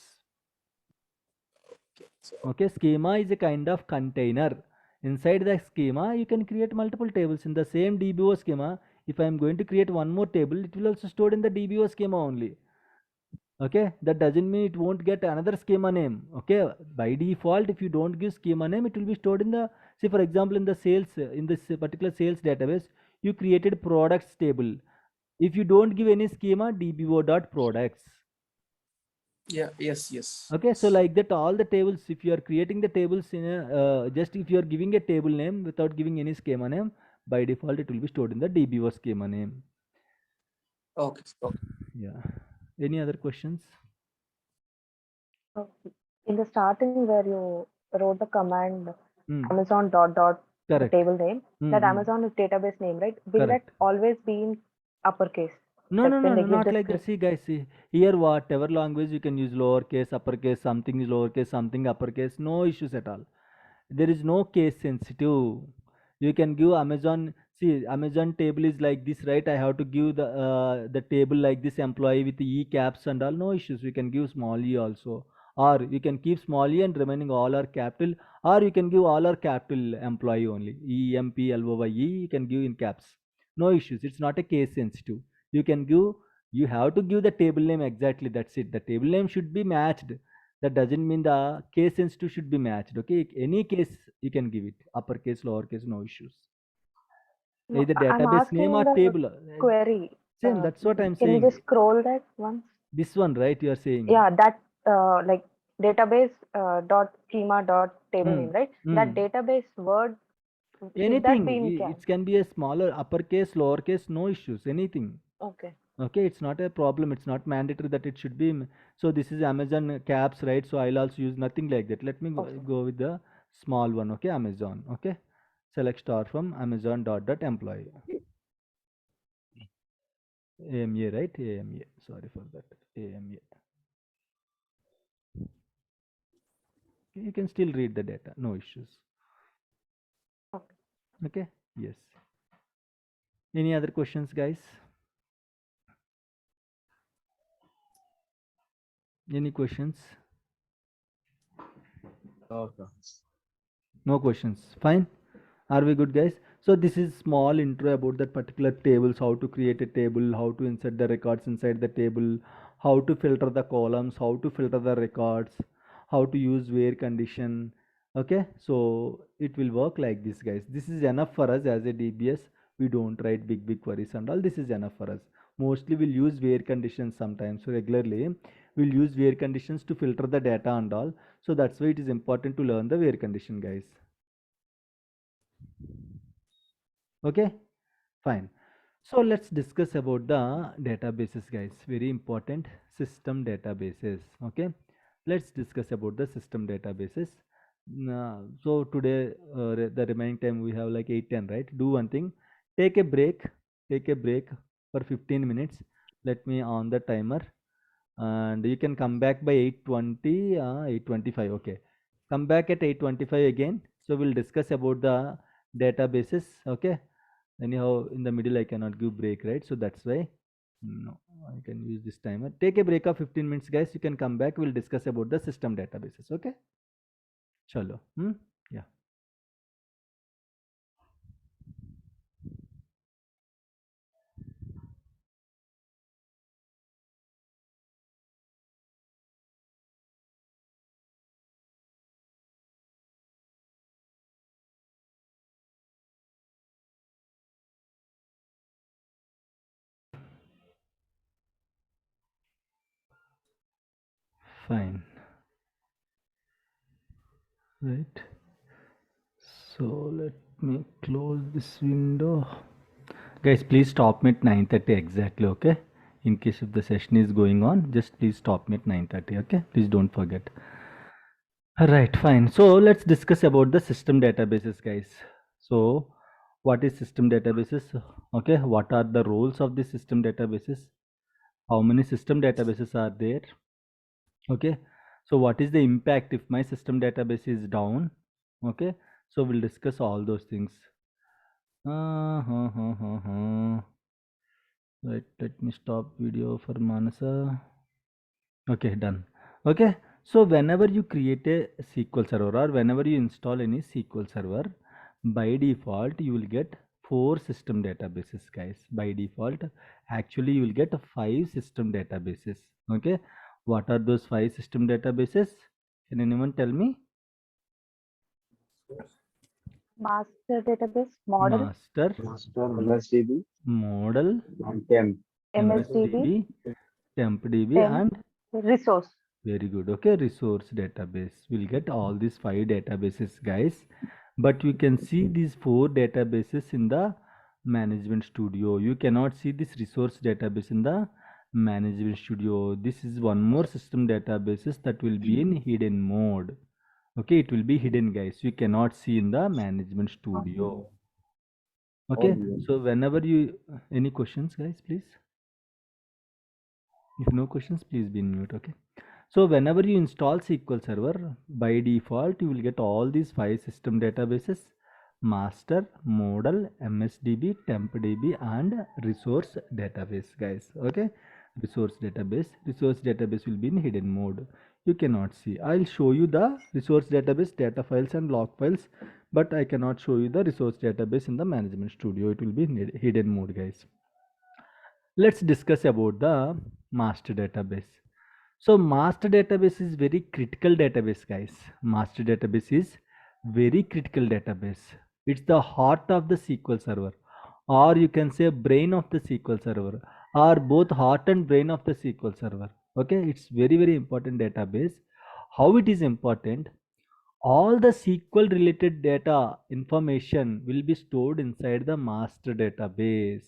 Okay, schema is a kind of container. Inside the schema you can create multiple tables. In the same DBO schema, if I am going to create one more table, it will also stored in the DBO schema only. Okay, that doesn't mean it won't get another schema name. Okay, by default, if you don't give schema name, it will be stored in the, say for example, in the sales, in this particular sales database, you created products table. If you don't give any schema, dbo.products. Yeah, yes. Okay, so like that, all the tables, if you are creating the tables in a, just if you are giving a table name without giving any schema name, by default it will be stored in the DBO schema name. Okay. Yeah. Any other questions? In the starting where you wrote the command Amazon dot the Correct. table name, that Amazon is database name, right? Will Correct. that always be in uppercase? No, Like no, when no, they no, give not the like that. script? See, guys, see, here whatever language you can use lowercase, uppercase, something is lowercase, something uppercase, no issues at all. There is no case sensitive. You can give Amazon, see, Amazon table is like this, right? I have to give the table like this, employee with E caps and all, no issues. You can give small e also, or you can keep small e and remaining all are capital, or you can give all are capital employee only, EMPLOYE, you can give in caps, no issues. It's not a case sensitive. You can give, you have to give the table name exactly, that's it. The table name should be matched. That doesn't mean the case sensitive should be matched. Okay, any case you can give it, uppercase, lowercase, no issues. No, Either I'm database name asking or the table. query. Same, that's what I'm Can you saying. just scroll that once? This one, right? You are saying. Yeah, that like database dot schema dot table name, right? That database word, should that be in Anything. cap? It can be a smaller, uppercase, lowercase, no issues. Anything. Okay. Okay, it's not a problem. It's not mandatory that it should be. So this is Amazon caps, right? So I'll also use nothing like that. Let me go with the small one. Okay, Amazon. Okay, select star from Amazon dot employee. AMA, right? AMA. Sorry for that. AMA. You can still read the data. No issues. Okay. Okay. Yes. Any other questions, guys? Any questions? Okay. No questions. Fine. Are we good, guys? So this is small intro about that particular tables, how to create a table, how to insert the records inside the table, how to filter the columns, how to filter the records, how to use where condition. Okay, so it will work like this, guys. This is enough for us as a DBS. We don't write big queries and all. This is enough for us. Mostly we'll use where conditions sometimes. So regularly we'll use where conditions to filter the data and all. So that's why it is important to learn the where condition, guys. Okay, fine. So let's discuss about the databases, guys. Very important, system databases. Okay, let's discuss about the system databases. So today the remaining time we have like 8:10, right? Do one thing, take a break, for 15 minutes. Let me on the timer, and you can come back by 8:20, 8:25. Okay, come back at 8:25 again. So we'll discuss about the databases. Okay, anyhow in the middle I cannot give break, right? So that's why no, I can use this timer. Take a break of 15 minutes, guys. You can come back. We'll discuss about the system databases. Okay, chalo. Yeah. Fine. Right. So let me close this window. Guys, please stop me at 9:30 exactly, okay? In case if the session is going on, just please stop me at 9:30, okay? Please don't forget. Alright, fine. So let's discuss about the system databases, guys. So what is system databases? Okay, what are the roles of the system databases? How many system databases are there? Okay, so what is the impact if my system database is down? Okay, so we'll discuss all those things. Right, let me stop video for Manasa. Okay, done. Okay, so whenever you create a SQL server or whenever you install any SQL server, by default you will get 4 system databases, guys. By default, actually you will get 5 system databases. Okay, what are those 5 system databases? Can anyone tell me? Master database, model, Master, MSDB, model, and temp. MSDB, tempdb, temp, and resource. very good. Okay, resource database. We'll get all these 5 databases, guys. But you can see these 4 databases in the management studio. You cannot see this resource database in the management studio. This is one more system databases that will be in hidden mode. Okay, it will be hidden, guys. You cannot see in the management studio. Okay, so whenever you any questions, guys, please. If no questions, please be in mute. Okay, so whenever you install SQL Server, by default you will get all these 5 system databases: master, model, MSDB, tempdb, and resource database, guys. Okay, resource database will be in hidden mode. You cannot see. I'll show you the resource database data files and log files, but I cannot show you the resource database in the management studio. It will be in hidden mode, guys. Let's discuss about the master database. So master database is very critical database, guys. Master database is very critical database. It's the heart of the SQL server, or you can say brain of the SQL server, or both heart and brain of the SQL server. Okay, it's very important database. How it is important? All the SQL related data information will be stored inside the master database.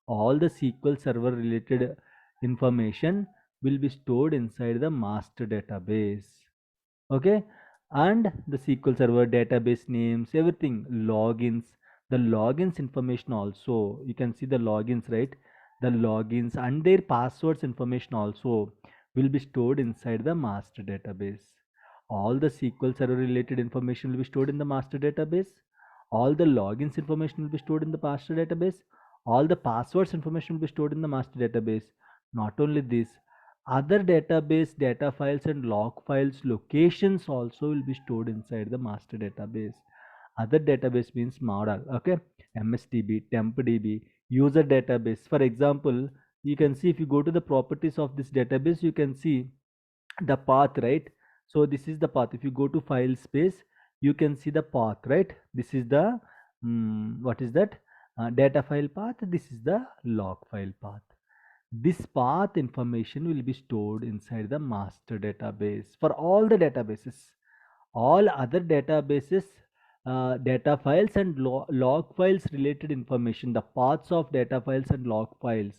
All the SQL server related information will be stored inside the master database. Okay, and the SQL server database names, everything, logins, the logins information also, you can see the logins, right? The logins and their passwords information also will be stored inside the master database. All the SQL server related information will be stored in the master database. All the logins information will be stored in the master database. All the passwords information will be stored in the master database. Not only this, other database data files and log files locations also will be stored inside the master database. Other database means model. Okay, MSDB, tempdb, user database. For example, you can see if you go to the properties of this database, you can see the path, right? So this is the path. If you go to file space, you can see the path, right? This is the what is that? Data file path. This is the log file path. This path information will be stored inside the master database for all the databases. All other databases, data files and log files related information, the paths of data files and log files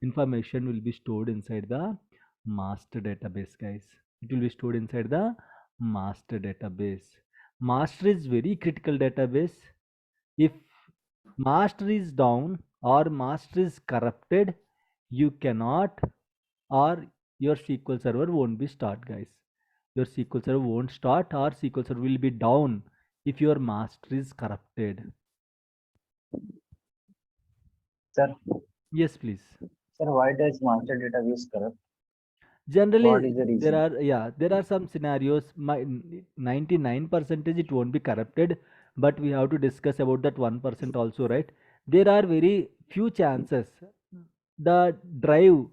information will be stored inside the master database, guys. It will be stored inside the master database. Master is very critical database. If master is down or master is corrupted, you cannot, or your SQL server won't be start, guys. Your SQL server won't start or SQL server will be down if your master is corrupted. Sir, Yes, please. sir, why does master database corrupt? What Generally, is the there reason? are some scenarios. My 99% it won't be corrupted, but we have to discuss about that 1% also, right? There are very few chances. The drive,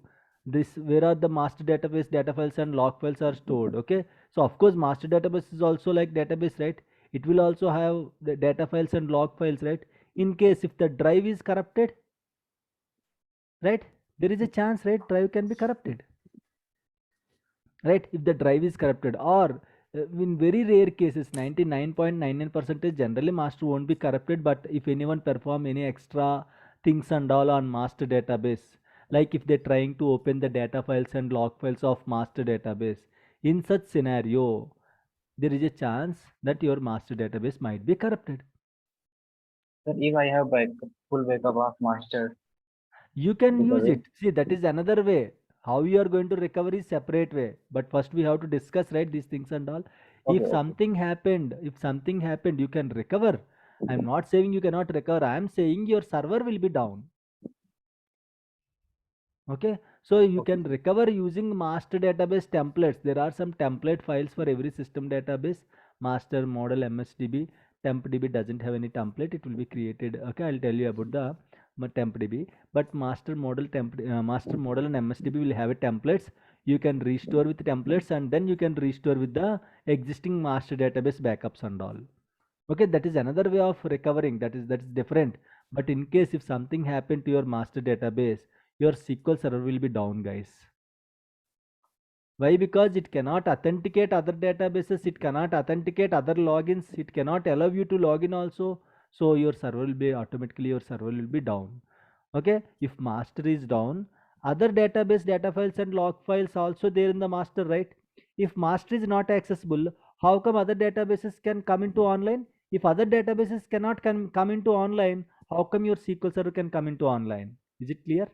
this where are the master database data files and log files are stored. Okay, so of course master database is also like database, right? It will also have the data files and log files, right? In case if the drive is corrupted, right, there is a chance, right, drive can be corrupted, right? If the drive is corrupted, or In very rare cases, 99.99% generally master won't be corrupted, but if anyone perform any extra things and all on master database, like if they're trying to open the data files and log files of master database, in such scenario, there is a chance that your master database might be corrupted. Sir, if I have full backup of master, You can use recovery. it. See, that is another way. How you are going to recover is separate way. But first we have to discuss, right, these things and all. Okay, If okay. something happened, you can recover. I'm not saying you cannot recover. I'm saying your server will be down. Okay, so you Okay. can recover using master database templates. There are some template files for every system database. Master model MSDB. TempDB doesn't have any template. It will be created. Okay, I'll tell you about the TempDB. But master model and MSDB will have a templates. You can restore with templates, and then you can restore with the existing master database backups and all. Okay, that is another way of recovering. That is different. But in case if something happened to your master database, your SQL server will be down, guys. Why? Because it cannot authenticate other databases, it cannot authenticate other logins, it cannot allow you to log in also. So your server will be down. Okay, if master is down, other database data files and log files also there in the master, right? If master is not accessible, how come other databases can come into online? If other databases cannot come into online, how come your SQL server can come into online? Is it clear?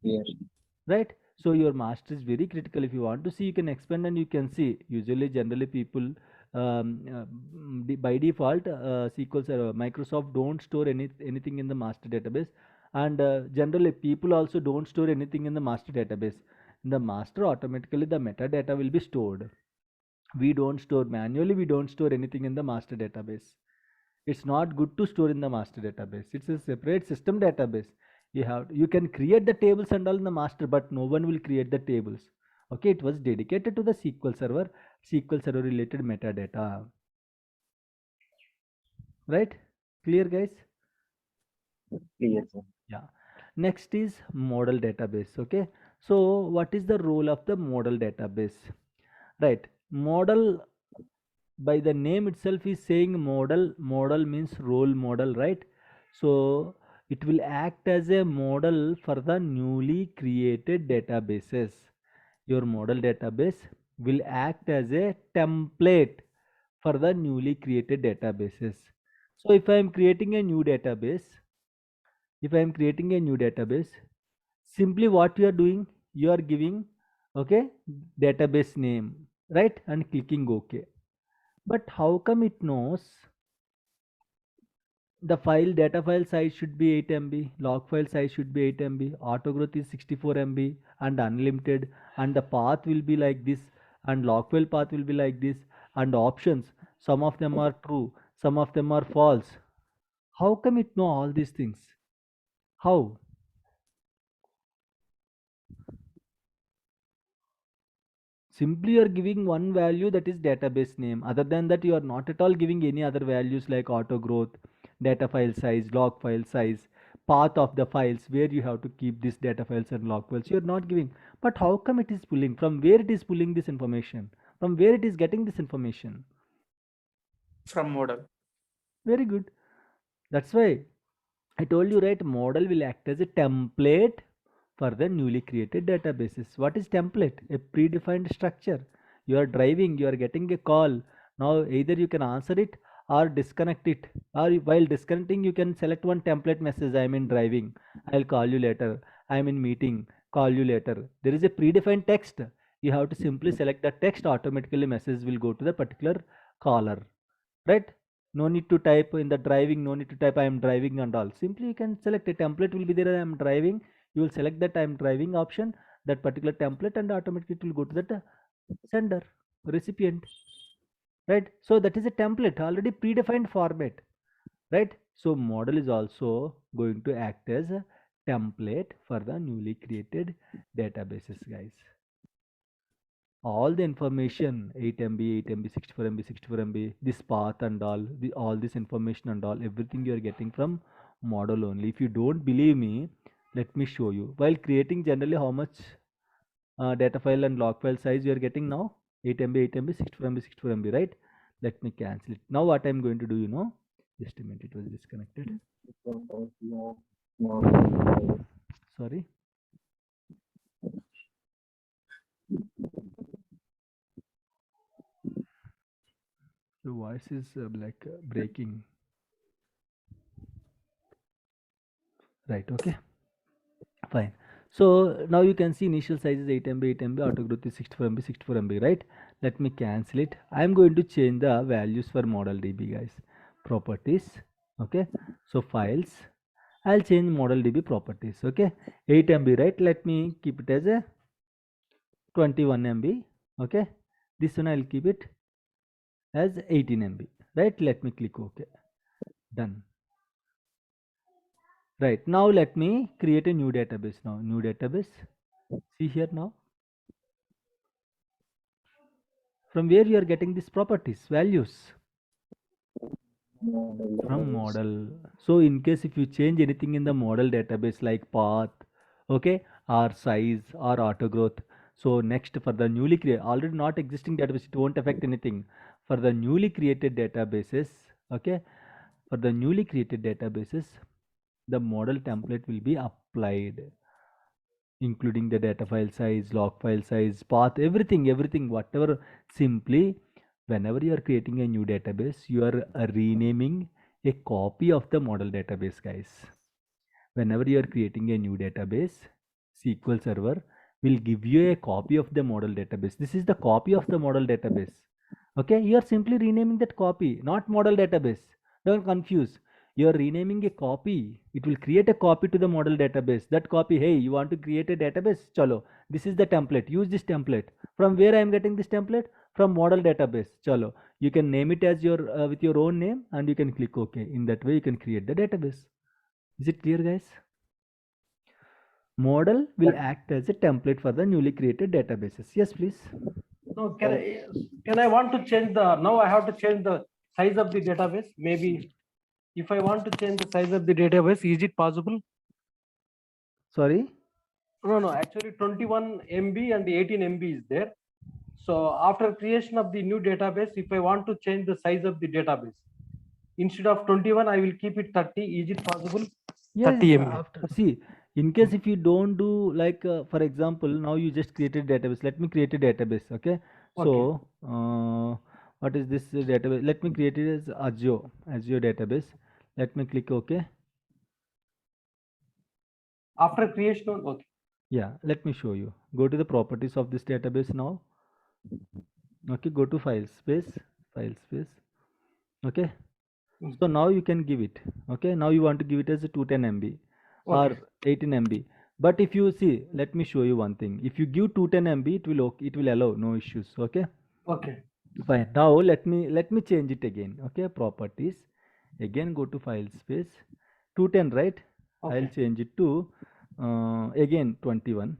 Yes. Right, so your master is very critical. If you want to see, you can expand and you can see. Usually generally people by default SQL server Microsoft don't store anything in the master database, and generally people also don't store anything in the master database. In the master, automatically the metadata will be stored. We don't store manually, we don't store anything in the master database. It's not good to store in the master database. It's a separate system database. You can create the tables and all in the master, but no one will create the tables. Okay, it was dedicated to the SQL server related metadata. Right? Clear, guys? Clear, sir. Yeah. Next is model database. Okay, so what is the role of the model database? Right, model, by the name itself is saying model means role model, right? So it will act as a model for the newly created databases. Your model database will act as a template for the newly created databases. So if I am creating a new database, simply what you are doing, you are giving, okay, database name, right, and clicking OK. But how come it knows the data file size should be 8 MB, log file size should be 8 MB, autogrowth is 64 MB and unlimited, and the path will be like this, and log file path will be like this, and options, some of them are true, some of them are false. How come it know all these things? How? Simply you are giving one value, that is database name. Other than that, you are not at all giving any other values like auto growth, data file size, log file size, path of the files where you have to keep these data files and log files. You are not giving. But how come it is pulling? From where it is pulling this information? From where it is getting this information? From model. Very good. That's why I told you, right, model will act as a template for the newly created databases. What is template? A predefined structure. You are driving, you are getting a call. Now either you can answer it or disconnect it, or while disconnecting you can select one template message. I am in driving, I'll call you later. I am in meeting, call you later. There is a predefined text. You have to simply select the text, automatically message will go to the particular caller, right? No need to type in the driving, no need to type I am driving and all. Simply you can select a template will be there, I am driving. You will select that I am driving option, that particular template, and automatically it will go to that sender, recipient, right? So that is a template, already predefined format, right? So model is also going to act as a template for the newly created databases, guys. All the information, 8 MB, 8 MB, 64 MB, 64 MB, this path and all this information and all, everything you are getting from model only. If you don't believe me, let me show you. While creating, generally how much data file and log file size you are getting now 8 MB, 8 MB, 64 MB, 64 MB, right? Let me cancel it. Now what I'm going to do, just a minute, it was disconnected. Sorry. The voice is breaking. Right, okay. Fine. So now you can see initial size is 8 MB, 8 MB, auto growth is 64 MB, 64 MB, right? Let me cancel it. I'm going to change the values for model DB, guys. Properties, okay? So files, I'll change model DB properties, okay? 8 MB, right? Let me keep it as a 21 MB, okay? This one I'll keep it as 18 MB, right? Let me click OK. Done. Right, now let me create a new database now. New database. See here now. From where you are getting these properties, values? From model. So in case if you change anything in the model database like path, okay, or size or auto growth. So next for the newly created, already not existing database, it won't affect anything. For the newly created databases, okay, for the newly created databases, the model template will be applied, including the data file size, log file size, path, everything, whatever. Simply, whenever you are creating a new database, you are renaming a copy of the model database, guys. Whenever you are creating a new database, SQL Server will give you a copy of the model database. This is the copy of the model database. Okay, you are simply renaming that copy, not model database. Don't confuse. You are renaming a copy. It will create a copy to the model database. That copy, hey, you want to create a database? Chalo, this is the template. Use this template. From where I am getting this template? From model database. Chalo, you can name it as your with your own name, and you can click OK. In that way, you can create the database. Is it clear, guys? Model will act as a template for the newly created databases. Yes, please. No, can I want to change now I have to change the size of the database? Maybe if I want to change the size of the database, is it possible? Sorry? No, actually 21 MB and 18 MB is there. So after creation of the new database, if I want to change the size of the database, instead of 21, I will keep it 30. Is it possible? Yes, 30 MB. see, in case if you don't do like, for example, now you just created database. Let me create a database, okay? So, what is this database? Let me create it as Azure database. Let me click OK. After creation, okay. Yeah, let me show you. Go to the properties of this database now. Okay, go to file space. Okay. So now you can give it. Okay, now you want to give it as a 210 MB or 18 MB. But if you see, let me show you one thing. If you give 210 MB, it will allow, no issues. Okay. Okay. Fine. Now let me change it again. Okay, properties. Again go to file space. 210, right? Okay. I'll change it to again 21.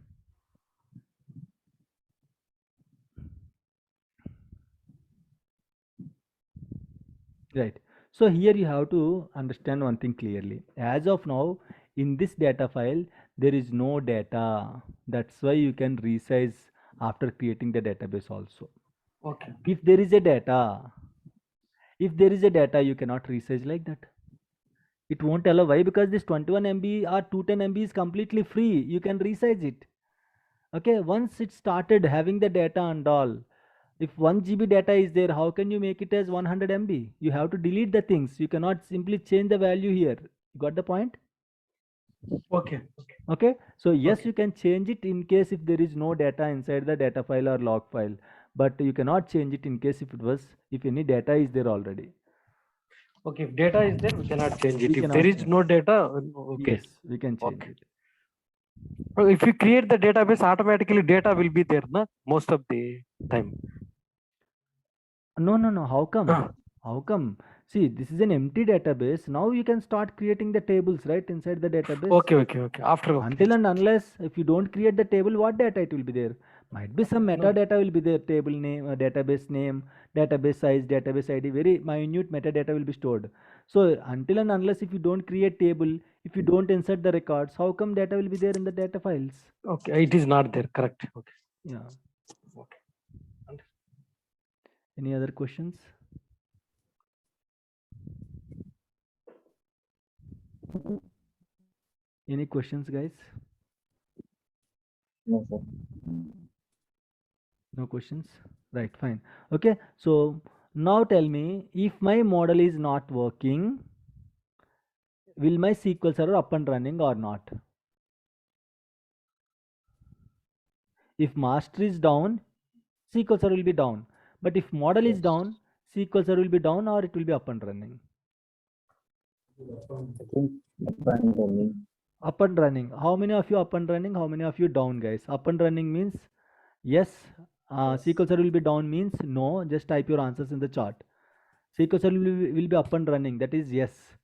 Right. So here you have to understand one thing clearly. As of now, in this data file, there is no data. That's why you can resize after creating the database also. Okay. If there is a data, you cannot resize like that. It won't allow. Why? Because this 21 MB or 210 MB is completely free. You can resize it. Okay. Once it started having the data and all, if 1 GB data is there, how can you make it as 100 MB? You have to delete the things. You cannot simply change the value here. You got the point? Okay. Okay. So yes, you can change it in case if there is no data inside the data file or log file, but you cannot change it in case if any data is there already. Okay. If data is there, we cannot change it. If there is no data, okay. Yes, we can change it. If you create the database, automatically data will be there, na? Most of the time. No. How come? How come? See, this is an empty database. Now you can start creating the tables, right, inside the database. Okay. After until and unless if you don't create the table, what data it will be there? Might be some metadata will be there. Table name, database name, database size, database ID. Very minute metadata will be stored. So until and unless if you don't create table, if you don't insert the records, how come data will be there in the data files? Okay, it is not there. Correct. Okay. Yeah. Okay. Any other questions? Any questions, guys? No, sir. No questions? Right, fine. Okay, so now tell me, if my model is not working, will my SQL server up and running or not? If master is down, SQL server will be down. But if model is Yes. down, SQL server will be down or it will be up and running? I think up and running. Up and running. How many of you up and running? How many of you down, guys? Up and running means yes. SQL server will be down means no. Just type your answers in the chat. SQL server will be up and running. That is yes.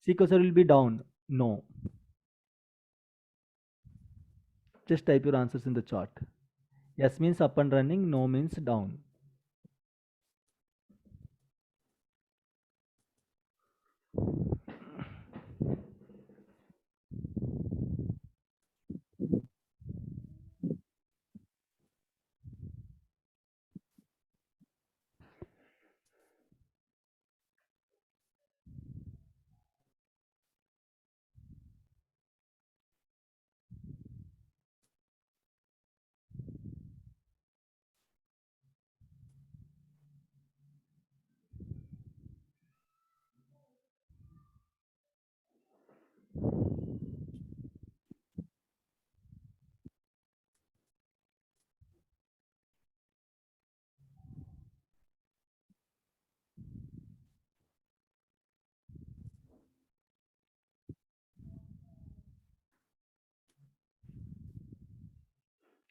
SQL server will be down. No. Just type your answers in the chat. Yes means up and running. No means down.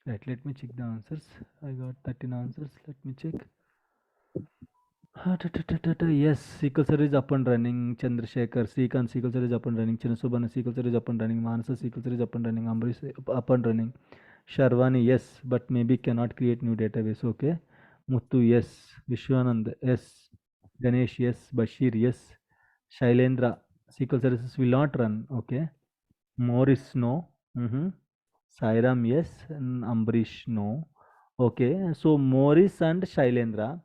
Right, let me check the answers. I got 13 answers. Let me check. Yes, SQL server is up and running. Chandrasekhar, Srikanth SQL server is up and running. Chinasubhana SQL server is up and running. Manasa SQL server is up and running. Ambrish up and running. Sharvani, yes, but maybe cannot create new database. Okay. Muttu, yes. Vishwanand, yes. Ganesh, yes. Bashir, yes. Shailendra, SQL services will not run. Okay. Morris, no. Sairam, yes. And Ambrish, no. Okay. So Morris and Shailendra.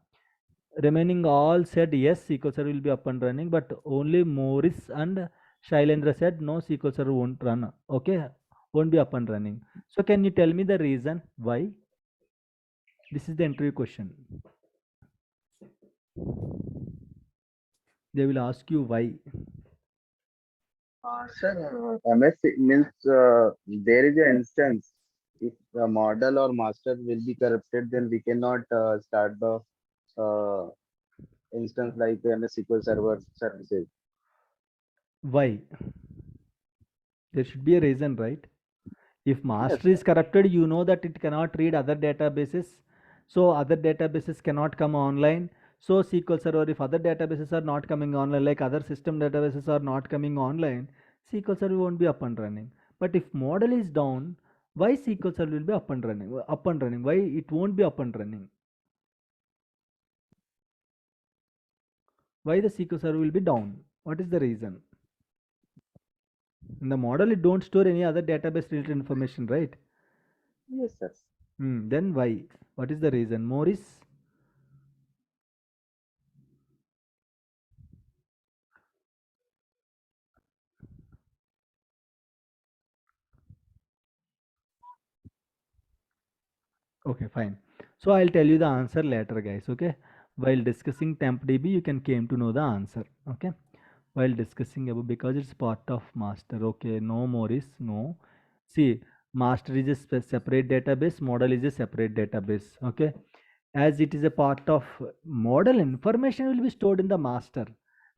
Remaining all said yes, SQL server will be up and running, but only Morris and Shailendra said no, SQL server won't run. Okay, won't be up and running. So can you tell me the reason why? This is the interview question. They will ask you why. Sir, MS means there is an instance. If the model or master will be corrupted, then we cannot start the uh, instance like MS SQL Server services. Why? There should be a reason, right? If master Yes, is corrupted, you know that it cannot read other databases. So other databases cannot come online. So SQL Server, if other databases are not coming online, like other system databases are not coming online, SQL Server won't be up and running. But if model is down, why SQL Server will be up and running? Up and running. Why it won't be up and running? Why the SQL Server will be down? What is the reason? In the model, it don't store any other database related information, right? yes, sir. Then why? What is the reason? Morris? Okay, fine. So I'll tell you the answer later, guys. Okay. While discussing TempDB, you can came to know the answer. Okay. While discussing about, because it's part of master. Okay. No Morris. No. See, master is a separate database. Model is a separate database. Okay. As it is a part of model, information will be stored in the master.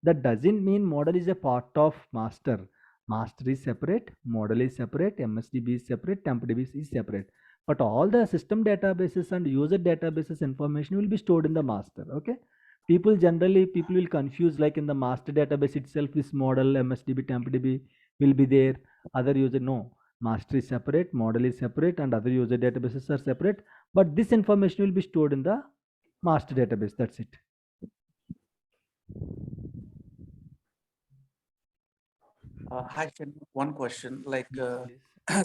That doesn't mean model is a part of master. Master is separate. Model is separate. MSDB is separate. TempDB is separate, but all the system databases and user databases information will be stored in the master. Okay, people will confuse, like in the master database itself this model MSDB TempDB will be there, other user, no, master is separate, model is separate, and other user databases are separate, but this information will be stored in the master database. That's it. Hi, Ken, one question. Like, Yes, please.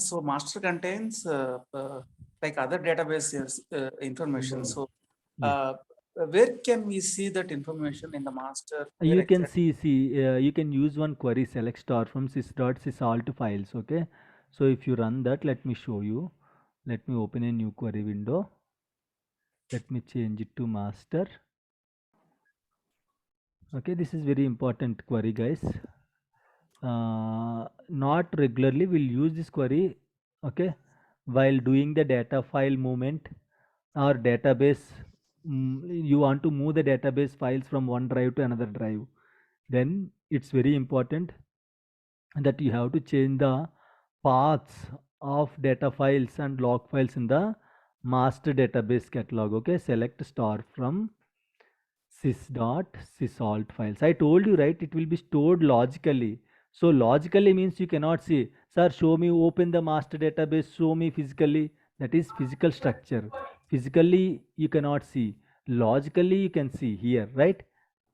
so master contains like other databases information. So where can we see that information in the master? You can see you can use one query, select star from sys.sysalt files. Okay, so if you run that, let me show you. Let me open a new query window. Let me change it to master. Okay, this is very important query, guys. Not regularly we'll use this query, okay, while doing the data file movement or database. You want to move the database files from one drive to another drive, then it's very important that you have to change the paths of data files and log files in the master database catalog. Okay, select star from sys.sysalt files. I told you, right, it will be stored logically. So logically means you cannot see, sir, show me, open the master database, show me physically. That is physical structure. Physically you cannot see, logically you can see here, right?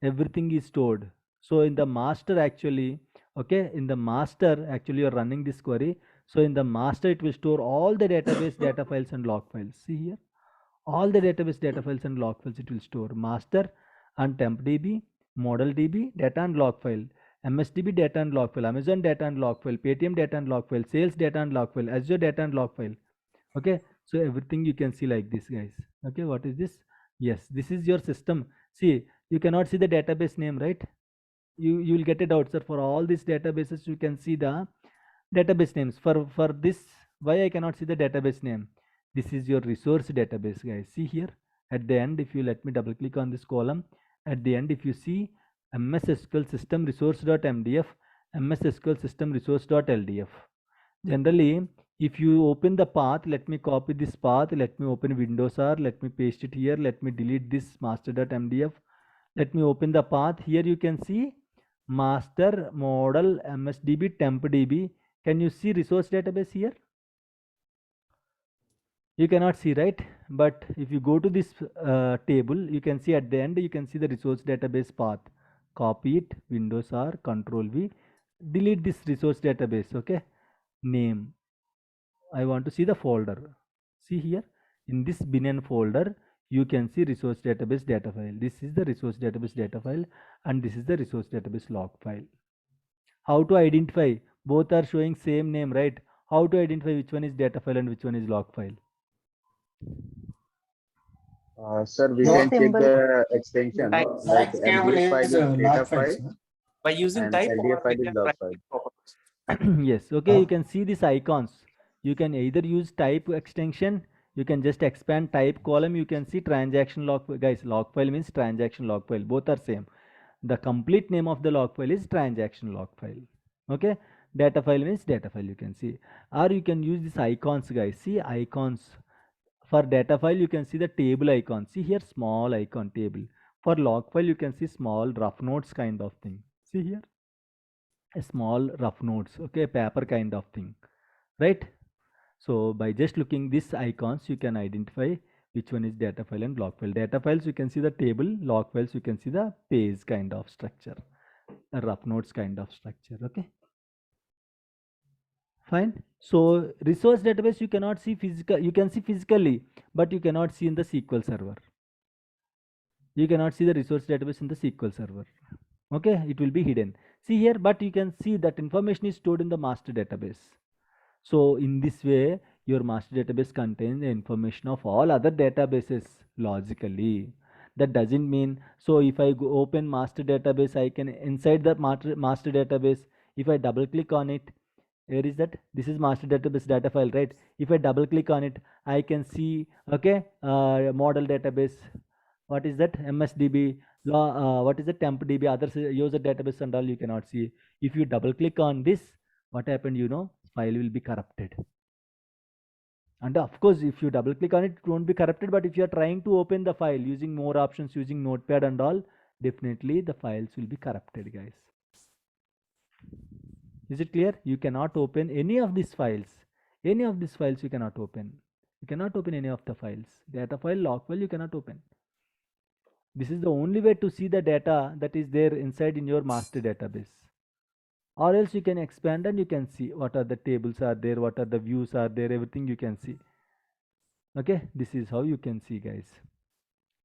Everything is stored. So in the master actually, okay, in the master actually you're running this query. So in the master it will store all the database data files and log files. See here, all the database data files and log files it will store. Master and tempdb, model db, data and log file, msdb data and log file, Amazon data and log file, Paytm data and log file, sales data and log file, Azure data and log file. Okay, so everything you can see like this, guys. Okay, what is this? Yes, this is your system. See, you cannot see the database name, right? You will get it out, sir. For all these databases you can see the database names. For this, why I cannot see the database name? This is your resource database, guys. See here at the end, if you let me double click on this column, at the end if you see MS SQL system resource.mdf, MS SQL system resource.ldf. Generally, if you open the path, let me copy this path, let me open Windows R, let me paste it here, let me delete this master.mdf, let me open the path. Here you can see master, model, msdb, tempdb. Can you see resource database here? You cannot see, right? But if you go to this table, you can see at the end, you can see the resource database path. Copy it, Windows R, Control V, delete this resource database. Okay, name, I want to see the folder. See here in this bin and folder you can see resource database data file. This is the resource database data file and this is the resource database log file. How to identify? Both are showing same name, right? How to identify which one is data file and which one is log file? Sir, we can check the extension Type. like MDF file is data file By using and type LDF or we file is can log try file. it properly. Yes, okay, you can see these icons. You can either use type extension, you can just expand type column, you can see transaction log. Guys, log file means transaction log file, both are same. The complete name of the log file is transaction log file. Okay, data file means data file, you can see. Or you can use these icons, guys. See icons. For data file you can see the table icon. See here, small icon, table. For log file you can see small rough notes kind of thing. See here, a small rough notes, okay, paper kind of thing, right? So by just looking these icons you can identify which one is data file and log file. Data files you can see the table, log files you can see the page kind of structure, a rough notes kind of structure. Okay, fine. So resource database you cannot see physical, you can see physically but you cannot see in the SQL server. You cannot see the resource database in the SQL server. Okay, it will be hidden. See here, but you can see that information is stored in the master database. So in this way your master database contains the information of all other databases logically. That doesn't mean, so if I go open master database, I can inside the master database, if I double click on it, where is that? This is master database data file, right? If I double click on it, I can see, okay, model database, what is that, msdb, what is the tempdb, other user database and all you cannot see. If you double click on this, what happened, you know, file will be corrupted. And of course if you double click on it, it won't be corrupted, but if you are trying to open the file using more options, using notepad and all, definitely the files will be corrupted, guys. Is it clear? You cannot open any of these files. Any of these files you cannot open. You cannot open any of the files. Data file, log file you cannot open. This is the only way to see the data that is there inside in your master database. Or else you can expand and you can see what are the tables are there, what are the views are there, everything you can see. Okay, this is how you can see, guys.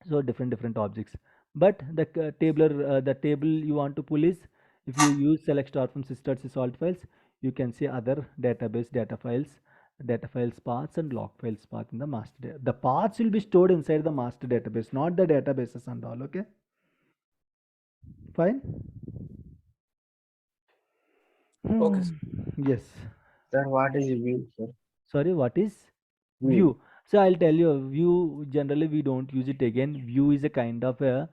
So different objects, but the table you want to pull is, if you use select star from systrc salt files, you can see other database data files paths and log files path in the the paths will be stored inside the master database, not the databases and all. Okay, fine. Okay. Yes. Sir, what is view, sir? Sorry, what is View. view? So I'll tell you, view generally we don't use it again. View is a kind of a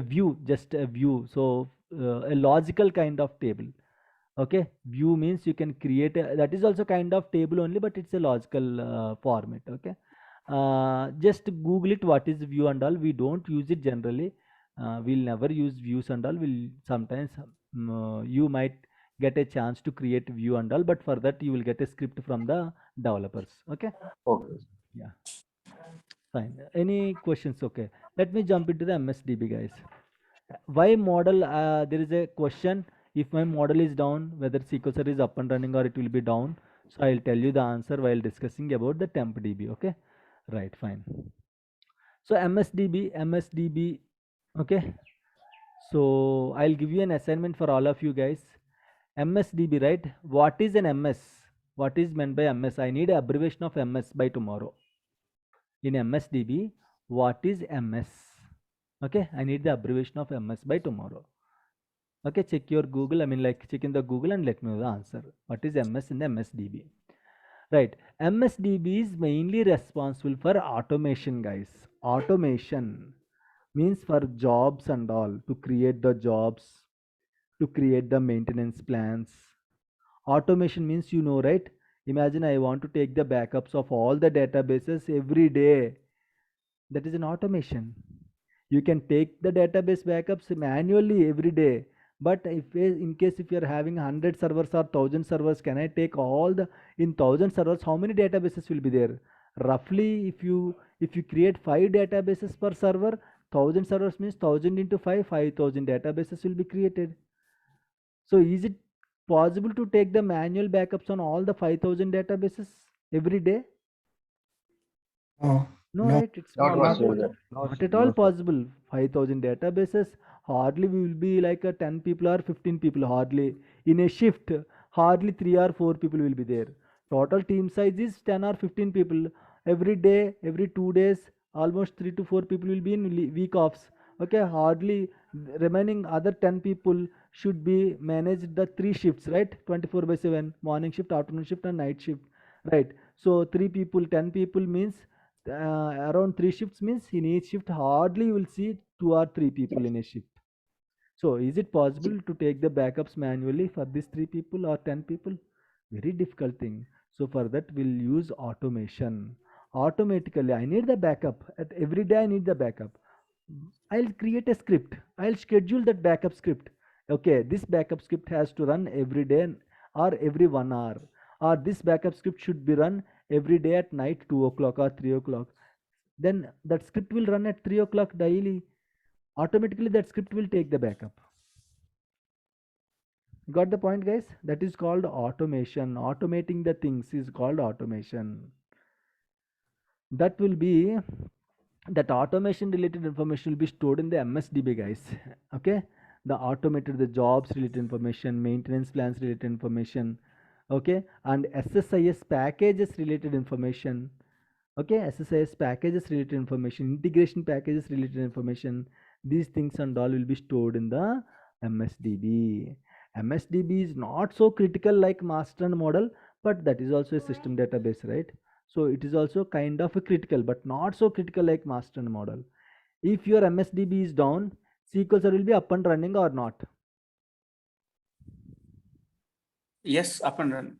view, just a view. So a logical kind of table. Okay, view means you can create that is also kind of table only, but it's a logical format. Okay, just Google it. What is view and all? We don't use it generally. We'll never use views and all. We'll sometimes you might get a chance to create view and all, but for that you will get a script from the developers. Okay. Okay. Yeah. Fine. Any questions? Okay. Let me jump into the MSDB, guys. Why model? There is a question. If my model is down, whether SQL Server is up and running or it will be down. So I'll tell you the answer while discussing about the temp DB. Okay. Right. Fine. So MSDB. Okay. So I'll give you an assignment for all of you guys. MSDB, right? What is an MS? What is meant by MS? I need an abbreviation of MS by tomorrow. In MSDB, what is MS? Okay, I need the abbreviation of MS by tomorrow. Okay, check your Google. I mean, like, check in the Google and let me know the answer. What is MS in the MSDB? Right, MSDB is mainly responsible for automation, guys. Automation means for jobs and all, to create the jobs, to create the maintenance plans. Automation means, you know, right? Imagine I want to take the backups of all the databases every day. That is an automation. You can take the database backups manually every day, but if in case if you are having 100 servers or 1000 servers, can I take all the, in 1000 servers, how many databases will be there? Roughly, if you create 5 databases per server, 1000 servers means 1000 into 5, 5000 databases will be created. So is it possible to take the manual backups on all the 5000 databases every day? No, right? It's Not possible, sir. not at all possible. 5000 databases, hardly we will be like a 10 people or 15 people, hardly. In a shift, hardly 3 or 4 people will be there. Total team size is 10 or 15 people. Every day, every 2 days, almost 3 to 4 people will be in week offs. Okay, hardly remaining other 10 people should be managed the 3 shifts, right? 24/7, morning shift, afternoon shift and night shift, right? So 3 people, 10 people means around 3 shifts, means in each shift hardly you will see 2 or 3 people in a shift. So is it possible to take the backups manually for these 3 people or 10 people? Very difficult thing. So for that we'll use automation. Automatically I need the backup. At every day I need the backup. I'll create a script. I'll schedule that backup script. Okay, this backup script has to run every day or every 1 hour, or this backup script should be run every day at night 2 o'clock or 3 o'clock. Then that script will run at 3 o'clock daily. Automatically that script will take the backup. Got the point, guys? That is called automation. Automating the things is called automation. That will be, that automation related information will be stored in the MSDB, guys. Okay, the automated, the jobs related information, maintenance plans related information, okay, and SSIS packages related information. Okay, SSIS packages related information, integration packages related information, these things and all will be stored in the MSDB. MSDB is not so critical like master and model, but that is also a system database, right? So it is also kind of a critical, but not so critical like master and model. If your MSDB is down, SQL Server will be up and running or not? Yes, up and running.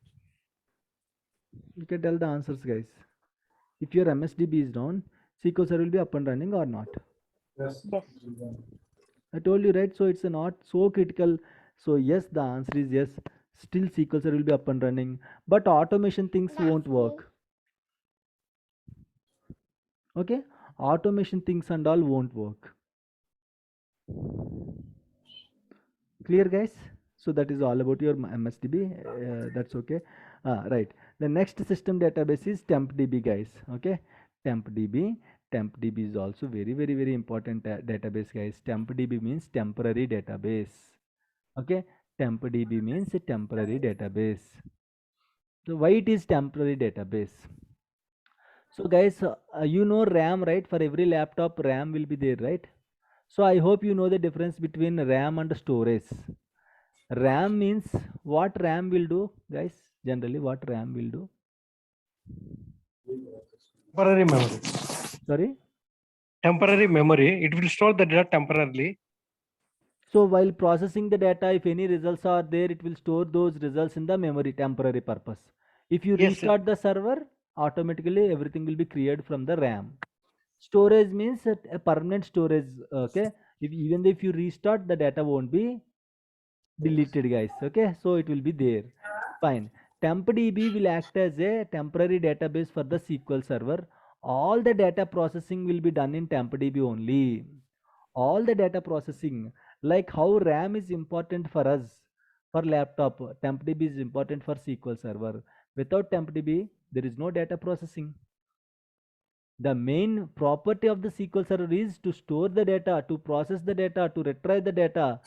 You can tell the answers, guys. If your MSDB is down, SQL Server will be up and running or not? Yes. Yes. I told you, right? So it's not so critical. So yes, the answer is yes. Still SQL Server will be up and running, but automation things won't work. Okay, automation things and all won't work. Clear, guys? So that is all about your MSDB. That's okay. Right. The next system database is TempDB, guys. Okay. TempDB. TempDB is also very important database, guys. TempDB means temporary database. Okay, TempDB means a temporary database. So why it is temporary database? So guys, you know RAM, right? For every laptop, RAM will be there, right? So I hope you know the difference between RAM and storage. RAM means what RAM will do, guys? Generally, what RAM will do? Temporary memory. Sorry? Temporary memory. It will store the data temporarily. So while processing the data, if any results are there, it will store those results in the memory temporary purpose. If you restart the server, automatically everything will be created from the RAM. Storage means a permanent storage. Okay, even if you restart, the data won't be deleted, guys. Okay, so it will be there. Fine. TempDB will act as a temporary database for the SQL server. All the data processing will be done in TempDB only. All the data processing, like how RAM is important for us for laptop, TempDB is important for SQL server. Without TempDB, there is no data processing. The main property of the SQL server is to store the data, to process the data, to retrieve the data.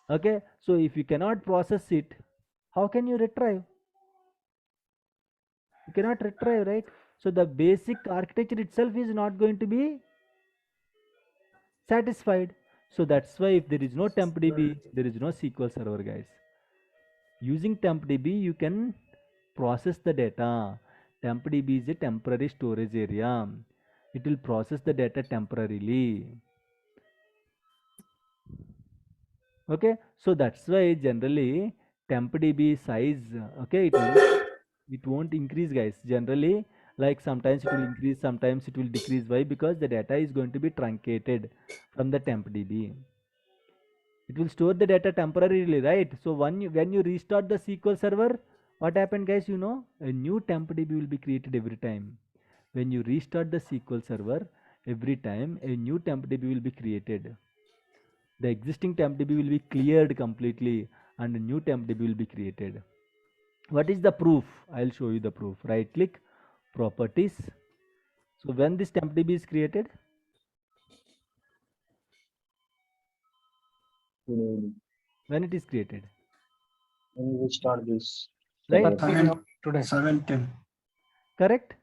Okay, so if you cannot process it, how can you retrieve? You cannot retrieve, right? So the basic architecture itself is not going to be satisfied. So that's why if there is no TempDB, there is no SQL server, guys. Using TempDB, you can process the data. TempDB is a temporary storage area. It will process the data temporarily. Okay, so that's why generally TempDB size, okay, it won't increase, guys. Generally, like sometimes it will increase, sometimes it will decrease. Why? Because the data is going to be truncated from the TempDB. It will store the data temporarily, right? So when you restart the SQL server, what happened, guys? You know, a new TempDB will be created every time. When you restart the SQL server, every time a new TempDB will be created. The existing TempDB will be cleared completely and a new TempDB will be created. What is the proof? I'll show you the proof. Right click, properties. So when this TempDB is created, when it is created, When we start this, right? Today. 7:10. Correct?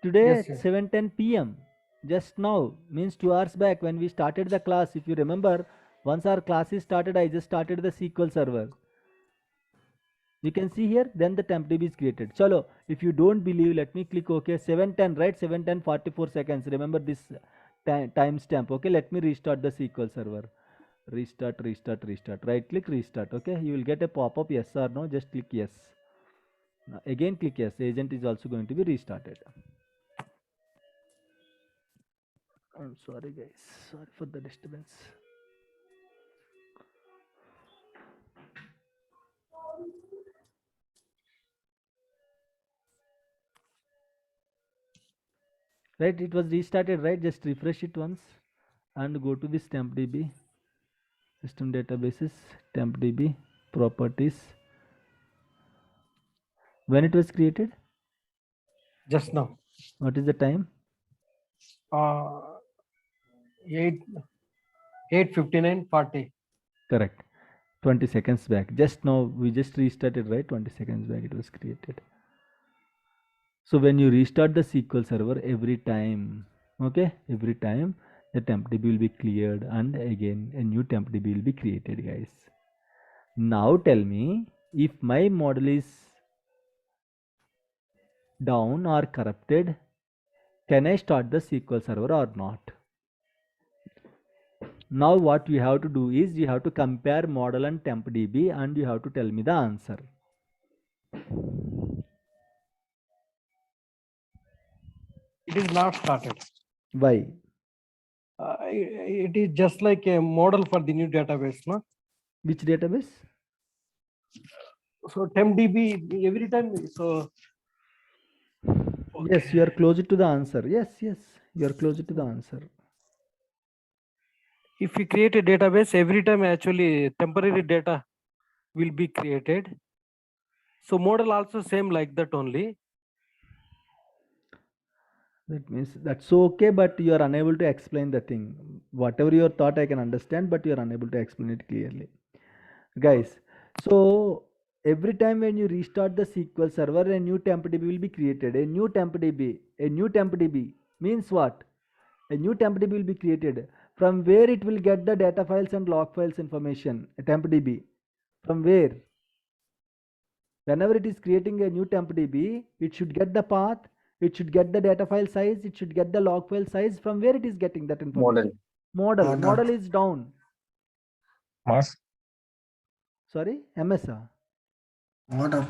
Today Yes, at yes. 7:10 p.m. Just now, means 2 hours back when we started the class. If you remember, once our class is started, I just started the SQL server. You can see here, then the TempDB is created. Chalo, if you don't believe, let me click OK. 7:10, right? 7:10, 44 seconds. Remember this timestamp. Okay, let me restart the SQL server. Restart. Right click, restart. Okay, you will get a pop-up yes or no. Just click yes. Now, again click yes. Agent is also going to be restarted. I'm sorry, guys. Sorry for the disturbance. Right, it was restarted, right? Just refresh it once and go to this TempDB. System databases, TempDB, properties. When it was created? Just now. What is the time? 8:59:40. Correct. 20 seconds back. Just now we just restarted, right? 20 seconds back it was created. So when you restart the SQL server every time, okay, every time the TempDB will be cleared and again a new TempDB will be created, guys. Now tell me, if my model is down or corrupted, can I start the SQL server or not? Now what you have to do is you have to compare model and TempDB and you have to tell me the answer. It is not started. Why? It is just like a model for the new database, no? Which database? So TempDB every time. So yes, you are closer to the answer. Yes, you are closer to the answer. If we create a database, every time actually temporary data will be created. So model also same like that only. That means that's okay, but you are unable to explain the thing. Whatever your thought, I can understand, but you are unable to explain it clearly. Guys, so every time when you restart the SQL server, a new temp DB will be created. A new temp DB. A new temp DB means what? A new temp DB will be created. From where it will get the data files and log files information? A temp DB. From where? Whenever it is creating a new temp DB, it should get the path, it should get the data file size, it should get the log file size. From where it is getting that information? Model. Model is down. Mass. Sorry, MSR. Model.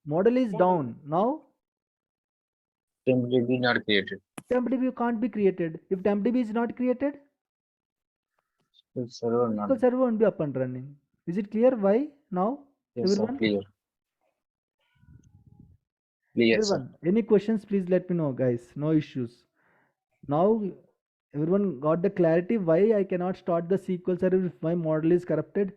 Model is down. Now Temp DB not created. temp DB can't be created. If temp DB is not created, Server not. SQL server won't be up and running. Is it clear why now? Yes, sir, Everyone? clear. Clear, sir. Everyone, any questions, please let me know, guys. No issues. Now, everyone got the clarity why I cannot start the SQL server if my model is corrupted?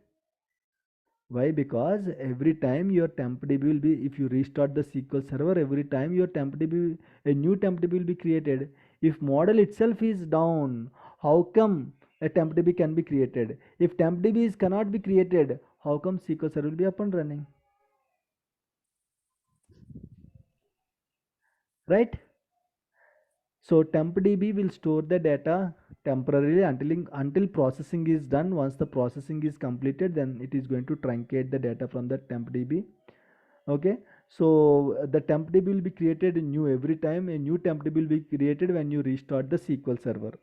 Why? Because every time your temp DB will be, if you restart the SQL server, every time your temp DB, a new temp DB will be created. If model itself is down, how come a temp DB can be created? If temp DB cannot be created, how come SQL server will be up and running? Right? So temp DB will store the data temporarily until processing is done. Once the processing is completed, then it is going to truncate the data from the temp DB. Okay, so the temp DB will be created new every time. A new temp DB will be created when you restart the SQL server.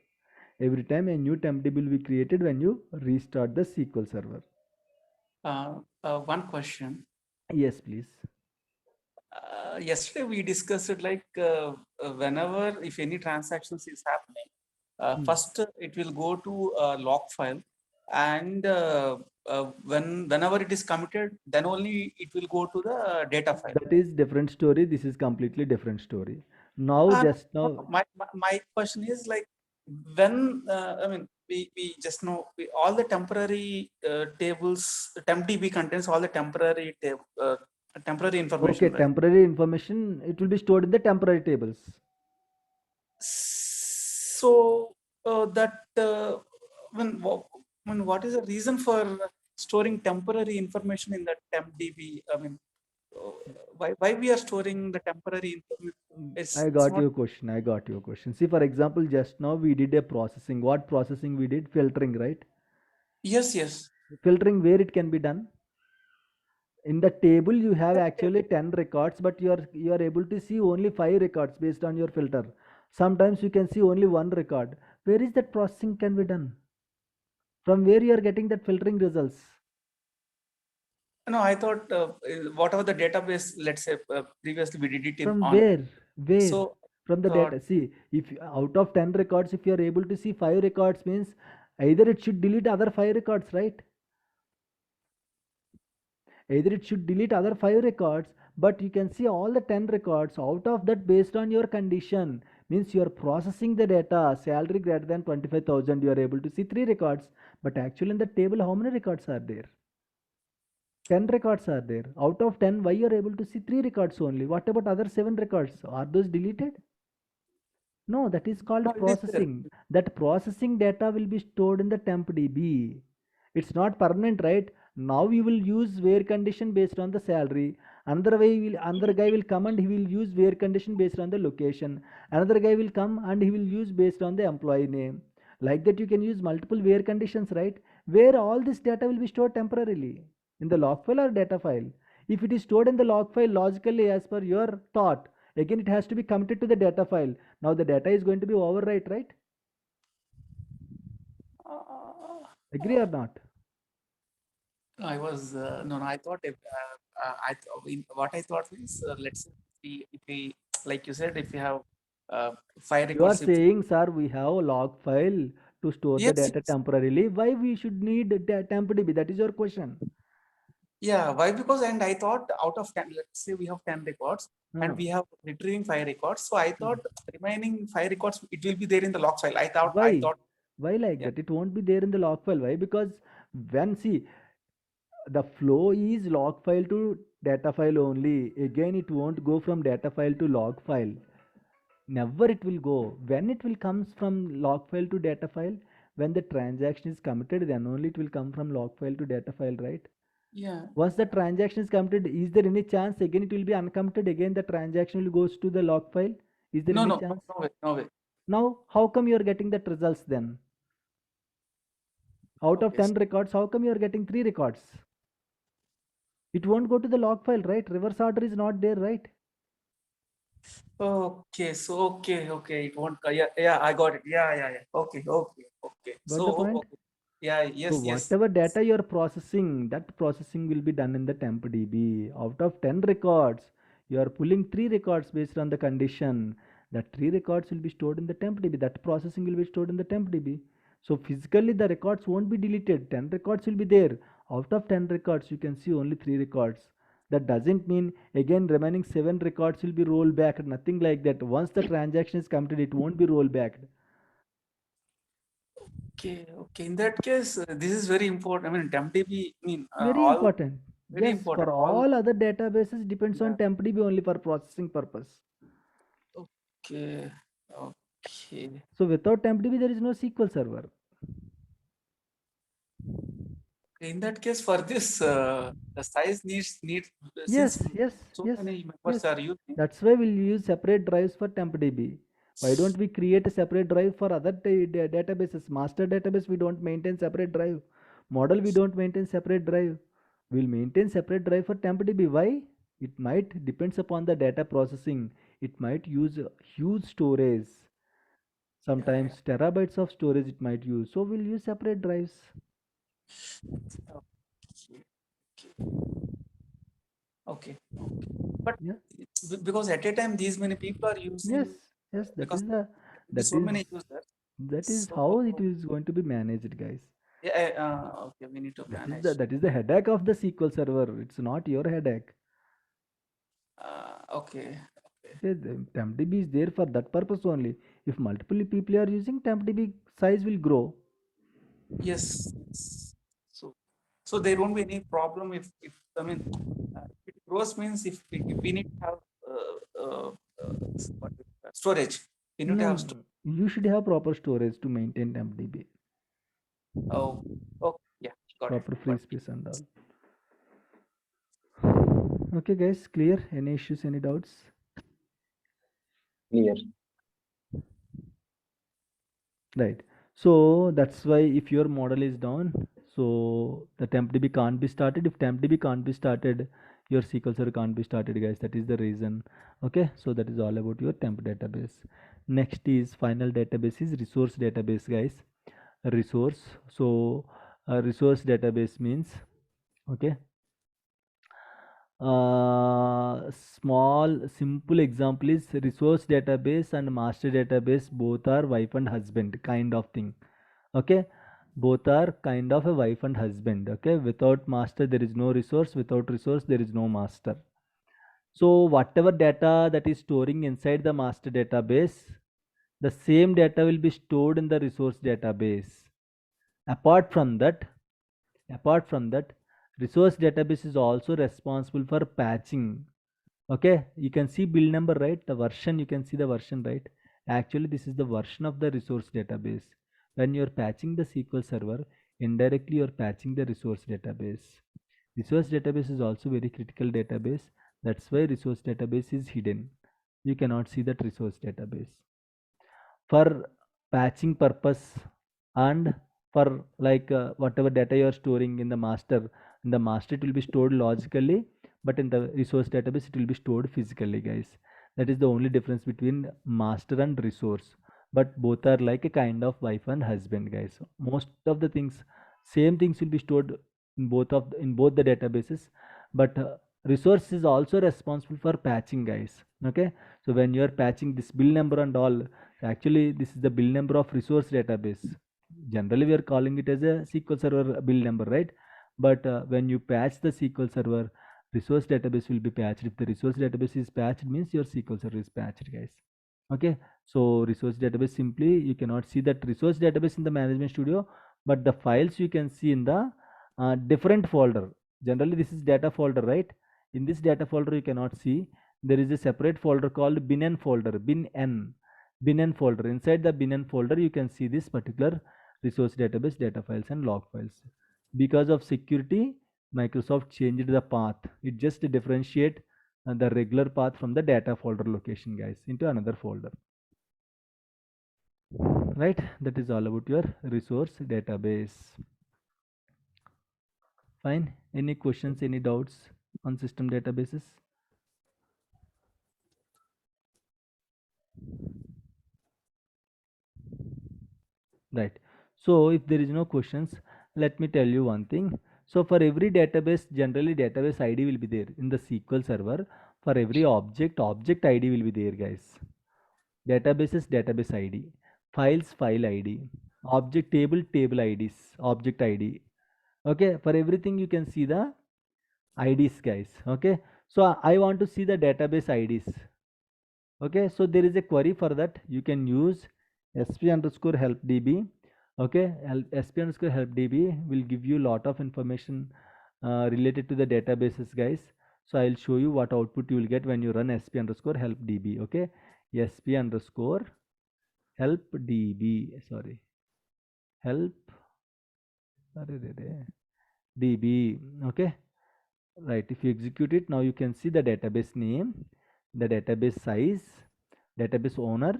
Every time a new temp DB will be created when you restart the SQL server. One question. Yes, please. Yesterday we discussed it like whenever if any transactions is happening, first it will go to a log file, and whenever it is committed, then only it will go to the data file. That is different story. This is completely different story. Now, just now, my question is like when I mean we just know all the temporary tables, temp DB contains all the temporary temporary information. okay, right? temporary information, it will be stored in the temporary tables. So that what is the reason for storing temporary information in the temp DB? I mean, why we are storing the temporary information? I got your question. I got your question. See, for example, just now we did a processing. What processing we did? Filtering, right? Yes, yes. Filtering where it can be done? In the table you have actually 10 records, but you are able to see only 5 records based on your filter. Sometimes you can see only 1 record. Where is that processing can be done? From where you are getting that filtering results? No, I thought whatever the database, let's say previously we did it in from on. Where? So from the data. See, if out of 10 records, if you are able to see 5 records, means either it should delete other 5 records, right? Either it should delete other 5 records, but you can see all the 10 records. Out of that, based on your condition, means you are processing the data, salary greater than 25,000, you are able to see 3 records, but actually in the table how many records are there? 10 records are there. Out of 10, why you are able to see 3 records only? What about other 7 records? Are those deleted? No, that is called processing. That processing data will be stored in the temp DB. It's not permanent, right? Now you will use where condition based on the salary. Another guy will come and he will use where condition based on the location. Another guy will come and he will use based on the employee name. Like that you can use multiple where conditions, right? Where all this data will be stored temporarily in the log file or data file. If it is stored in the log file, logically as per your thought, again it has to be committed to the data file. Now the data is going to be overwrite, right? Agree or not? I was no. I thought if what I thought is let's say if we like you said, if we have 5 records. You are saying, sir, we have a log file to store the data temporarily. Why we should need temp DB? That is your question. Yeah, why? Because and I thought out of 10, let's say we have 10 records and we have retrieving 5 records. So I thought remaining 5 records it will be there in the log file. I thought why like that? It won't be there in the log file. Why? Because when see the flow is log file to data file only. Again, it won't go from data file to log file. Never it will go. When it will comes from log file to data file, when the transaction is committed, then only it will come from log file to data file, right? Yeah. Once the transaction is committed, is there any chance again it will be uncommitted? Again the transaction will goes to the log file? Is there No, any no, chance? no way, no way. Now, how come you are getting that results then? Out of Okay. 10 records, how come you are getting 3 records? It won't go to the log file, right? Reverse order is not there, right? Okay, so okay, it won't. Yeah, I got it. Yeah. Okay. Got the So, point? okay. Yeah, So yes. whatever data you are processing, that processing will be done in the temp DB. Out of 10 records, you are pulling 3 records based on the condition. That 3 records will be stored in the temp DB. That processing will be stored in the temp DB. So physically the records won't be deleted. 10 records will be there. Out of 10 records, you can see only 3 records. That doesn't mean again remaining 7 records will be rolled back. Nothing like that. Once the transaction is completed, it won't be rolled back. Okay. In that case, this is very important. I mean, TempDB, Very all important. very Yes, important. for All, all other databases depends yeah. on TempDB only for processing purpose. Okay. So without TempDB there is no SQL server. In that case, for this, the size needs Yes, since yes, so yes, many yes. members are using. That's why we'll use separate drives for TempDB. Why don't we create a separate drive for other databases? Master database we don't maintain separate drive. Model we don't maintain separate drive. We'll maintain separate drive for TempDB. Why? It might depends upon the data processing. It might use huge storage. Yeah. Sometimes terabytes of storage it might use. So we'll use separate drives. Okay. But Yeah. because at a time these many people are Yes. using, Yes. because That so is many users. that is how it So is going to be managed, guys. yeah, okay, we need to manage. That is the headache of the SQL server. It's not your headache. Okay. Okay, the TempDB is there for that purpose only. If multiple people are using, TempDB size will grow. Yes. So there won't be any problem if I mean, if it grows means if we need to have what is that? Storage, we need to have No, you should have proper storage to maintain TempDB. oh, yeah, got it. Proper free space and all. Okay, guys, clear? Any issues, any doubts? Clear. Right. So that's why if your model is down, so the TempDB can't be started. If TempDB can't be started, your SQL server can't be started, guys. That is the reason. Okay. So that is all about your temp database. Next is final database is resource database, guys. Resource. So a resource database means, okay, small simple example is resource database and master database both are wife and husband kind of thing. Okay, both are kind of a wife and husband. Okay, without master there is no resource, without resource there is no master. So whatever data that is storing inside the master database, the same data will be stored in the resource database. apart from that Apart from that, resource database is also responsible for patching. Okay, you can see build number, right? The version, you can see the version, right? Actually, this is the version of the resource database. When you're patching the SQL server, indirectly you're patching the resource database. Resource database is also very critical database. That's why resource database is hidden. You cannot see that resource database. For patching purpose and for whatever data you are storing in the master it will be stored logically, but in the resource database it will be stored physically, guys. That is the only difference between master and resource, but both are like a kind of wife and husband, guys. Most of the things, same things will be stored in both the databases, but resource is also responsible for patching, guys. Okay, so when you are patching this bill number and all, actually this is the bill number of resource database. Generally we are calling it as a SQL server bill number, right? But when you patch the SQL server, resource database will be patched. If the resource database is patched, means your SQL server is patched, guys. Okay, so resource database, simply you cannot see that resource database in the management studio, but the files you can see in the different folder. Generally this is data folder, right? In this data folder you cannot see. there is a separate folder called bin folder. Bin folder. Inside the bin folder, you can see this particular resource database, data files and log files. Because of security, Microsoft changed the path. It just differentiate the regular path from the data folder location, guys, into another folder. Right, that is all about your resource database. Fine. Any questions, any doubts on system databases? Right. So if there is no questions, let me tell you one thing. So for every database, generally database ID will be there in the SQL server. For every object ID will be there, guys. Databases, database ID. Files, file ID. Object table IDs, object ID. Okay, for everything you can see the IDs, guys. Okay, so I want to see the database IDs. Okay, so there is a query for that. You can use sp_help_db. Okay, sp_help_db will give you a lot of information related to the databases, guys. So I'll show you what output you will get when you run sp_help_db. Okay, sp_help_db. Sorry, help. DB. Okay, right. If you execute it, now you can see the database name, the database size, database owner,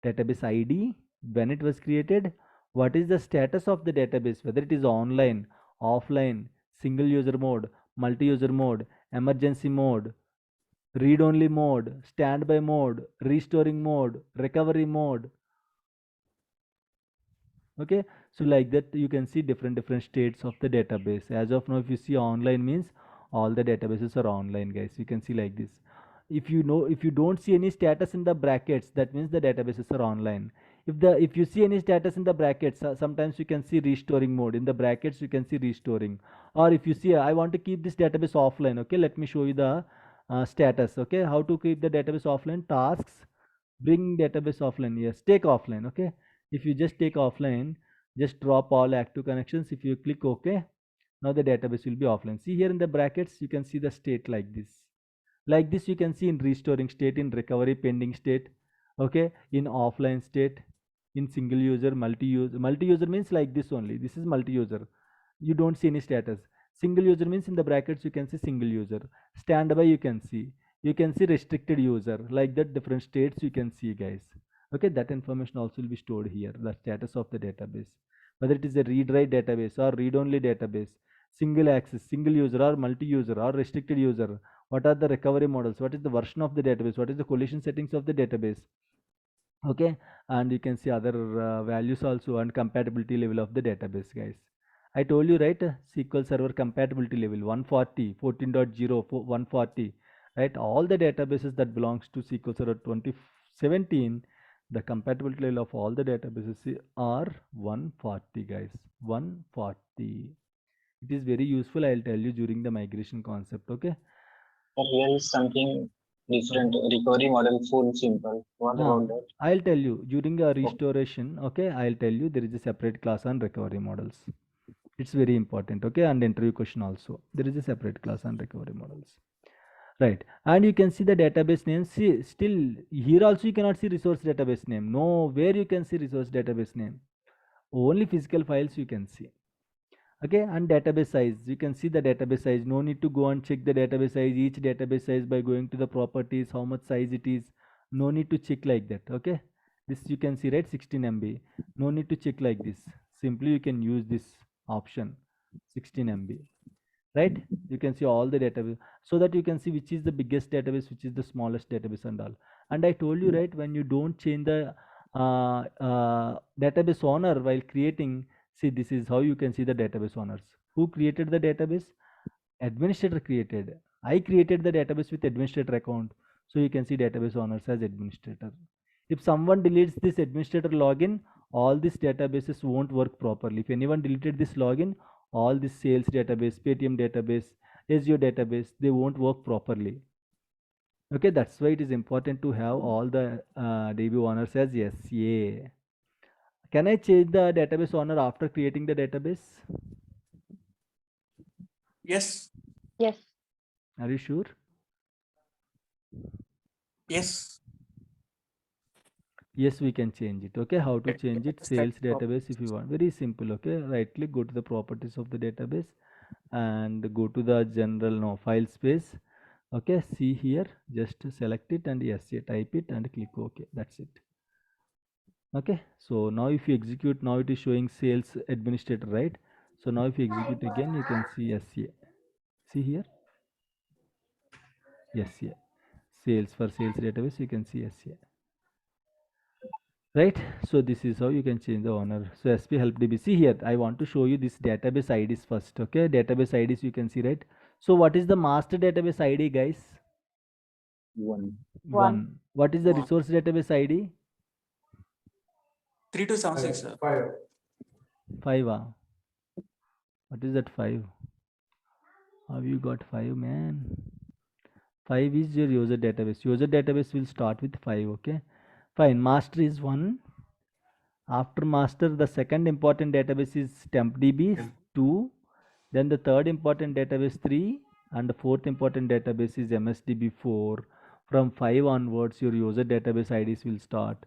database ID, when it was created, what is the status of the database, whether it is online, offline, single user mode, multi-user mode, emergency mode, read-only mode, standby mode, restoring mode, recovery mode. Okay, so like that you can see different states of the database. As of now, if you see online means all the databases are online, guys. You can see like this. If you don't see any status in the brackets, that means the databases are online. If you see any status in the brackets, sometimes you can see restoring mode. In the brackets you can see restoring. Or if you see I want to keep this database offline, okay, let me show you the status. Okay, how to keep the database offline. Tasks, bring database offline. Yes, take offline. Okay, if you just take offline, just drop all active connections. If you click OK, now the database will be offline. See here in the brackets, you can see the state like this. Like this you can see in restoring state, in recovery pending state, okay, in offline state, in single user, multi-user means like this only. This is multi-user. You don't see any status. Single user means in the brackets you can see single user. Standby you can see. You can see restricted user. Like that different states you can see, guys. Okay, that information also will be stored here, the status of the database, whether it is a read-write database or read-only database, single access, single user or multi-user or restricted user. What are the recovery models? What is the version of the database? What is the collision settings of the database? Okay, and you can see other values also, and compatibility level of the database, guys. I told you, right, SQL Server compatibility level 140, 14.0, 140, right? All the databases that belongs to SQL Server 2017, the compatibility level of all the databases are 140, guys. 140. It is very useful. I'll tell you during the migration concept. Okay. Here is something different. Recovery model full simple. What about that? I'll tell you during a restoration. Okay, I'll tell you there is a separate class on recovery models. It's very important. Okay, and interview question also. There is a separate class on recovery models. Right, and you can see the database name. See, still here also you cannot see resource database name. Nowhere you can see resource database name. Only physical files you can see. Okay, and database size, you can see the database size. No need to go and check the database size, each database size by going to the properties, how much size it is. No need to check like that. Okay, this you can see, right, 16 MB. No need to check like this. Simply you can use this option 16 MB, right? You can see all the database, so that you can see which is the biggest database, which is the smallest database and all. And I told you, right, when you don't change the database owner while creating, see, this is how you can see the database owners. Who created the database? Administrator created. I created the database with administrator account, so you can see database owners as administrator. If someone deletes this administrator login, all these databases won't work properly. If anyone deleted this login, all this sales database, Paytm database, Azure database, they won't work properly. Okay, that's why it is important to have all the DB owners as SA. Can I change the database owner after creating the database? Yes. Yes. Are you sure? Yes. Yes, we can change it. Okay, how to change it? Sales Static database if you want. Very simple. Okay, right click, go to the properties of the database and go to the general no file space. Okay, see here, just select it and yes, type it and click OK. That's it. Okay, so now if you execute, now it is showing sales administrator, right? So now if you execute again, you can see SCA. See here, SCA. Sales for sales database, you can see SCA. Right, so this is how you can change the owner. So SP help DB. See here, I want to show you this database IDs first. Okay, database IDs you can see, right? So what is the master database ID, guys? One. One. What is the One. resource database ID? 3276, sir. 5. What is that 5? How you got 5, man? 5 is your user database. User database will start with 5. Okay, fine. Master is 1. After master, the second important database is tempdb 2. Then the third important database 3, and the fourth important database is msdb 4. From 5 onwards, your user database IDs will start.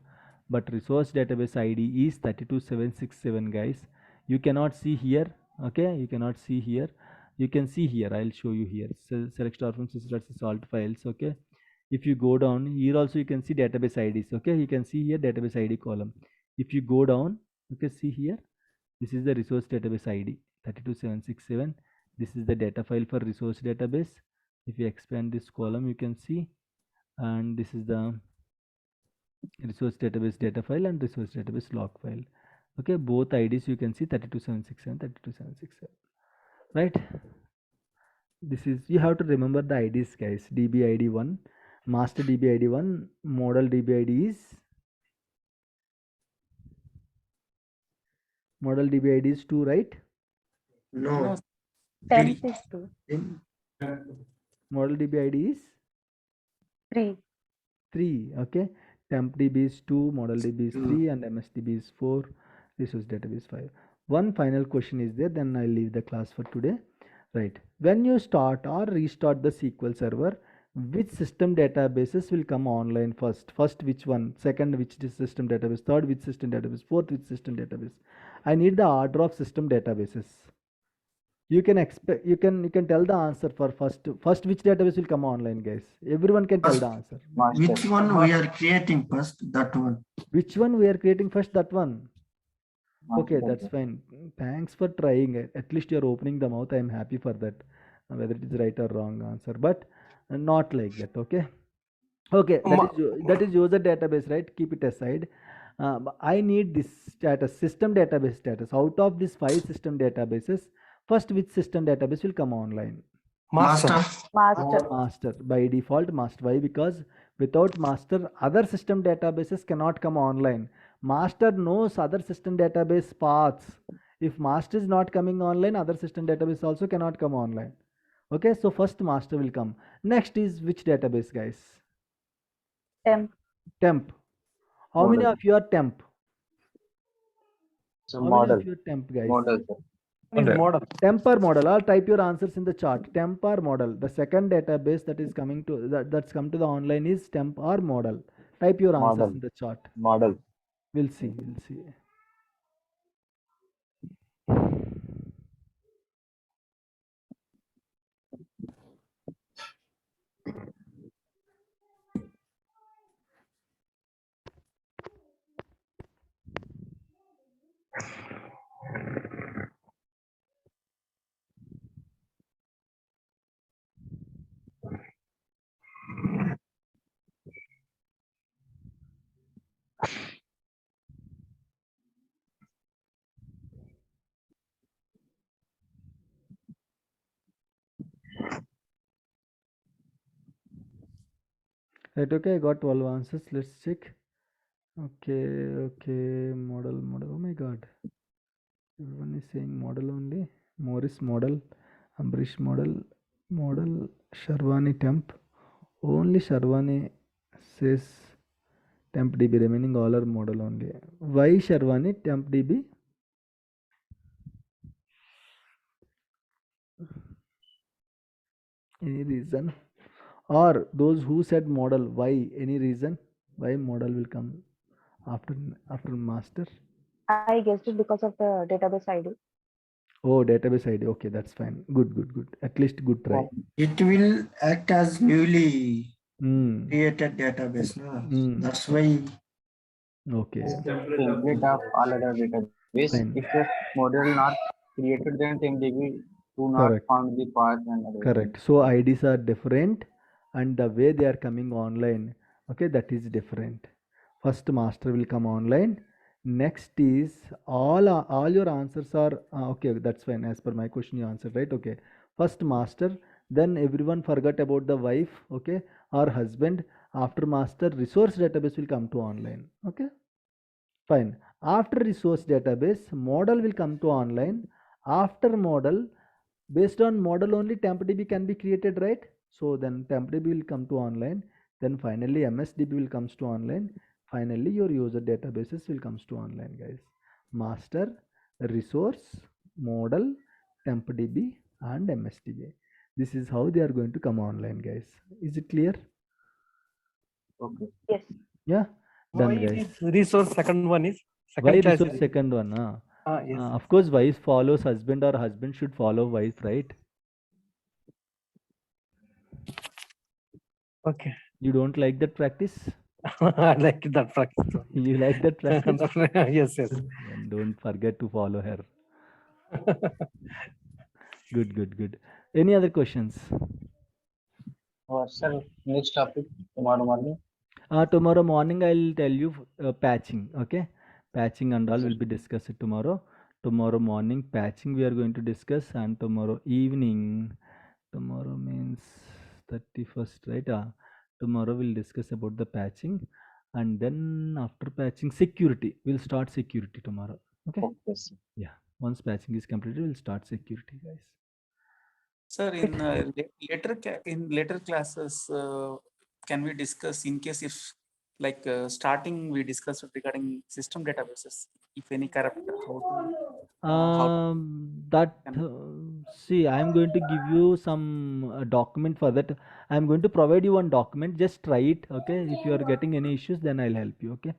But resource database ID is 32767, guys. You cannot see here. Okay, you cannot see here. You can see here. I'll show you here. So select star from salt files. Okay. If you go down here, also you can see database IDs. Okay, you can see here database ID column. If you go down, you can see here. This is the resource database ID 32767. This is the data file for resource database. If you expand this column, you can see, and this is the resource database data file and resource database log file. Okay, both IDs you can see 32767, 32767. Right? This is, you have to remember the IDs, guys. DB ID 1, master DB ID 1, model DB ID is model DB ID is 2, right? No. Temp is 2. Model DB ID is 3. 3. Okay, temp DB is 2, model DB is 3, and MSDB is 4, resource database 5. One final question is there, then I'll leave the class for today. Right, when you start or restart the SQL server, which system databases will come online first? First which one? Second which system database? Third which system database? Fourth which system database? I need the order of system databases. You can expect, you can tell the answer for first which database will come online, guys. Everyone can tell the answer. Which one we are creating first? That one. Which one we are creating first? That one. Okay, Master. that's fine. Thanks for trying it. At least you're opening the mouth. I'm happy for that. Whether it is right or wrong answer, but not like that. Okay. Okay, that is user database, right? Keep it aside. I need this status, system database status. Out of these 5 system databases, first which system database will come online? Master. Master. By default, master. Why? Because without master, other system databases cannot come online. Master knows other system database paths. If master is not coming online, other system database also cannot come online. Okay, so first master will come. Next is which database, guys? Temp. How many Model. of you are temp? So How model. many of you are temp, guys? Model, sir. Model. Temp or model? I'll type your answers in the chart. Temp or model? The second database that is coming to that's come to the online is temp or model. Type your answers Model. in the chart. Model. We'll see. We'll see. Right, okay, I got 12 answers. Let's check. Okay, model. Oh my god. Everyone is saying model only. Morris model, Ambrish model, Sharwani temp. Only Sharwani says temp DB, remaining all are model only. Why Sharwani temp DB? Any reason? Or those who said model, why? Any reason why model will come after master? I guessed it because of the database ID. Oh, database ID. Okay, that's fine. Good. At least good try. It will act as newly Hmm. created database. No? Hmm. That's why Okay. Template of all other database. Fine. If the model not created, then TMDB do not Correct. found the path and other Correct. So IDs are different, and the way they are coming online, okay, that is different. First master will come online. Next is all your answers are okay. That's fine. As per my question, you answered right. Okay. First master, then everyone forgot about the wife, okay, or husband. After master, resource database will come to online. Okay. Fine. After resource database, model will come to online. After model, based on model only TempDB can be created, right? So then TempDB will come to online. Then finally MSDB will comes to online. Finally your user databases will comes to online, guys. Master, resource, model, TempDB and MSDB. This is how they are going to come online, guys. Is it clear? Okay. Yes. Yeah. Done, Why guys. this resource second one is Why second choice? resource second one? Yes. Of course, wife follows husband or husband should follow wife, right? Okay. You don't like that practice? I like that practice. You like that practice? Yes. Then don't forget to follow her. Good. Any other questions? Sir, next topic tomorrow morning. Tomorrow morning I'll tell you patching. Okay, patching and all Yes, will be discussed tomorrow. Tomorrow morning patching we are going to discuss, and tomorrow evening. Tomorrow means 31st, right? Tomorrow we'll discuss about the patching, and then after patching security, we'll start security tomorrow. Okay. Okay, sir. Yeah. Once patching is completed, we'll start security, guys. Sir, in later classes, can we discuss in case if like starting we discussed regarding system databases, if any character, See, I'm going to give you some document for that. I'm going to provide you one document. Just try it. Okay. If you are getting any issues, then I'll help you. Okay.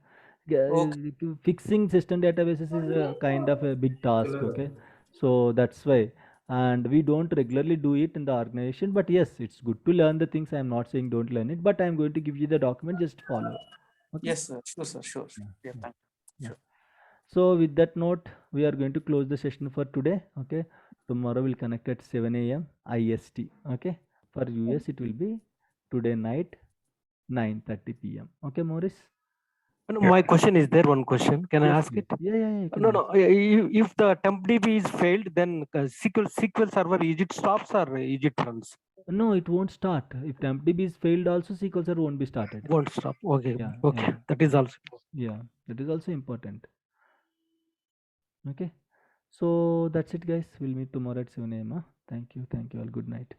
Fixing system databases is a kind of a big task. Okay. So that's why. And we don't regularly do it in the organization. But yes, it's good to learn the things. I'm not saying don't learn it, but I'm going to give you the document. Just follow. Okay. Yes, sir. Sure, sir. Sure. Yeah, thank you. Sure. So with that note, we are going to close the session for today. Okay. Tomorrow we'll connect at 7 a.m. IST. Okay. For US, it will be today night 9:30 p.m. Okay, Morris? No, my question is there. One question. Can I Yes, ask please. it? Yeah. You can No. ask. If the TempDB is failed, then SQL server is it stops or is it runs? No, it won't start. If TempDB is failed, also SQL server won't be started. Won't stop. Okay. Yeah. That is also. Yeah, that is also important. Okay. So that's it, guys. We'll meet tomorrow at 7 a.m. Thank you. All. Good night.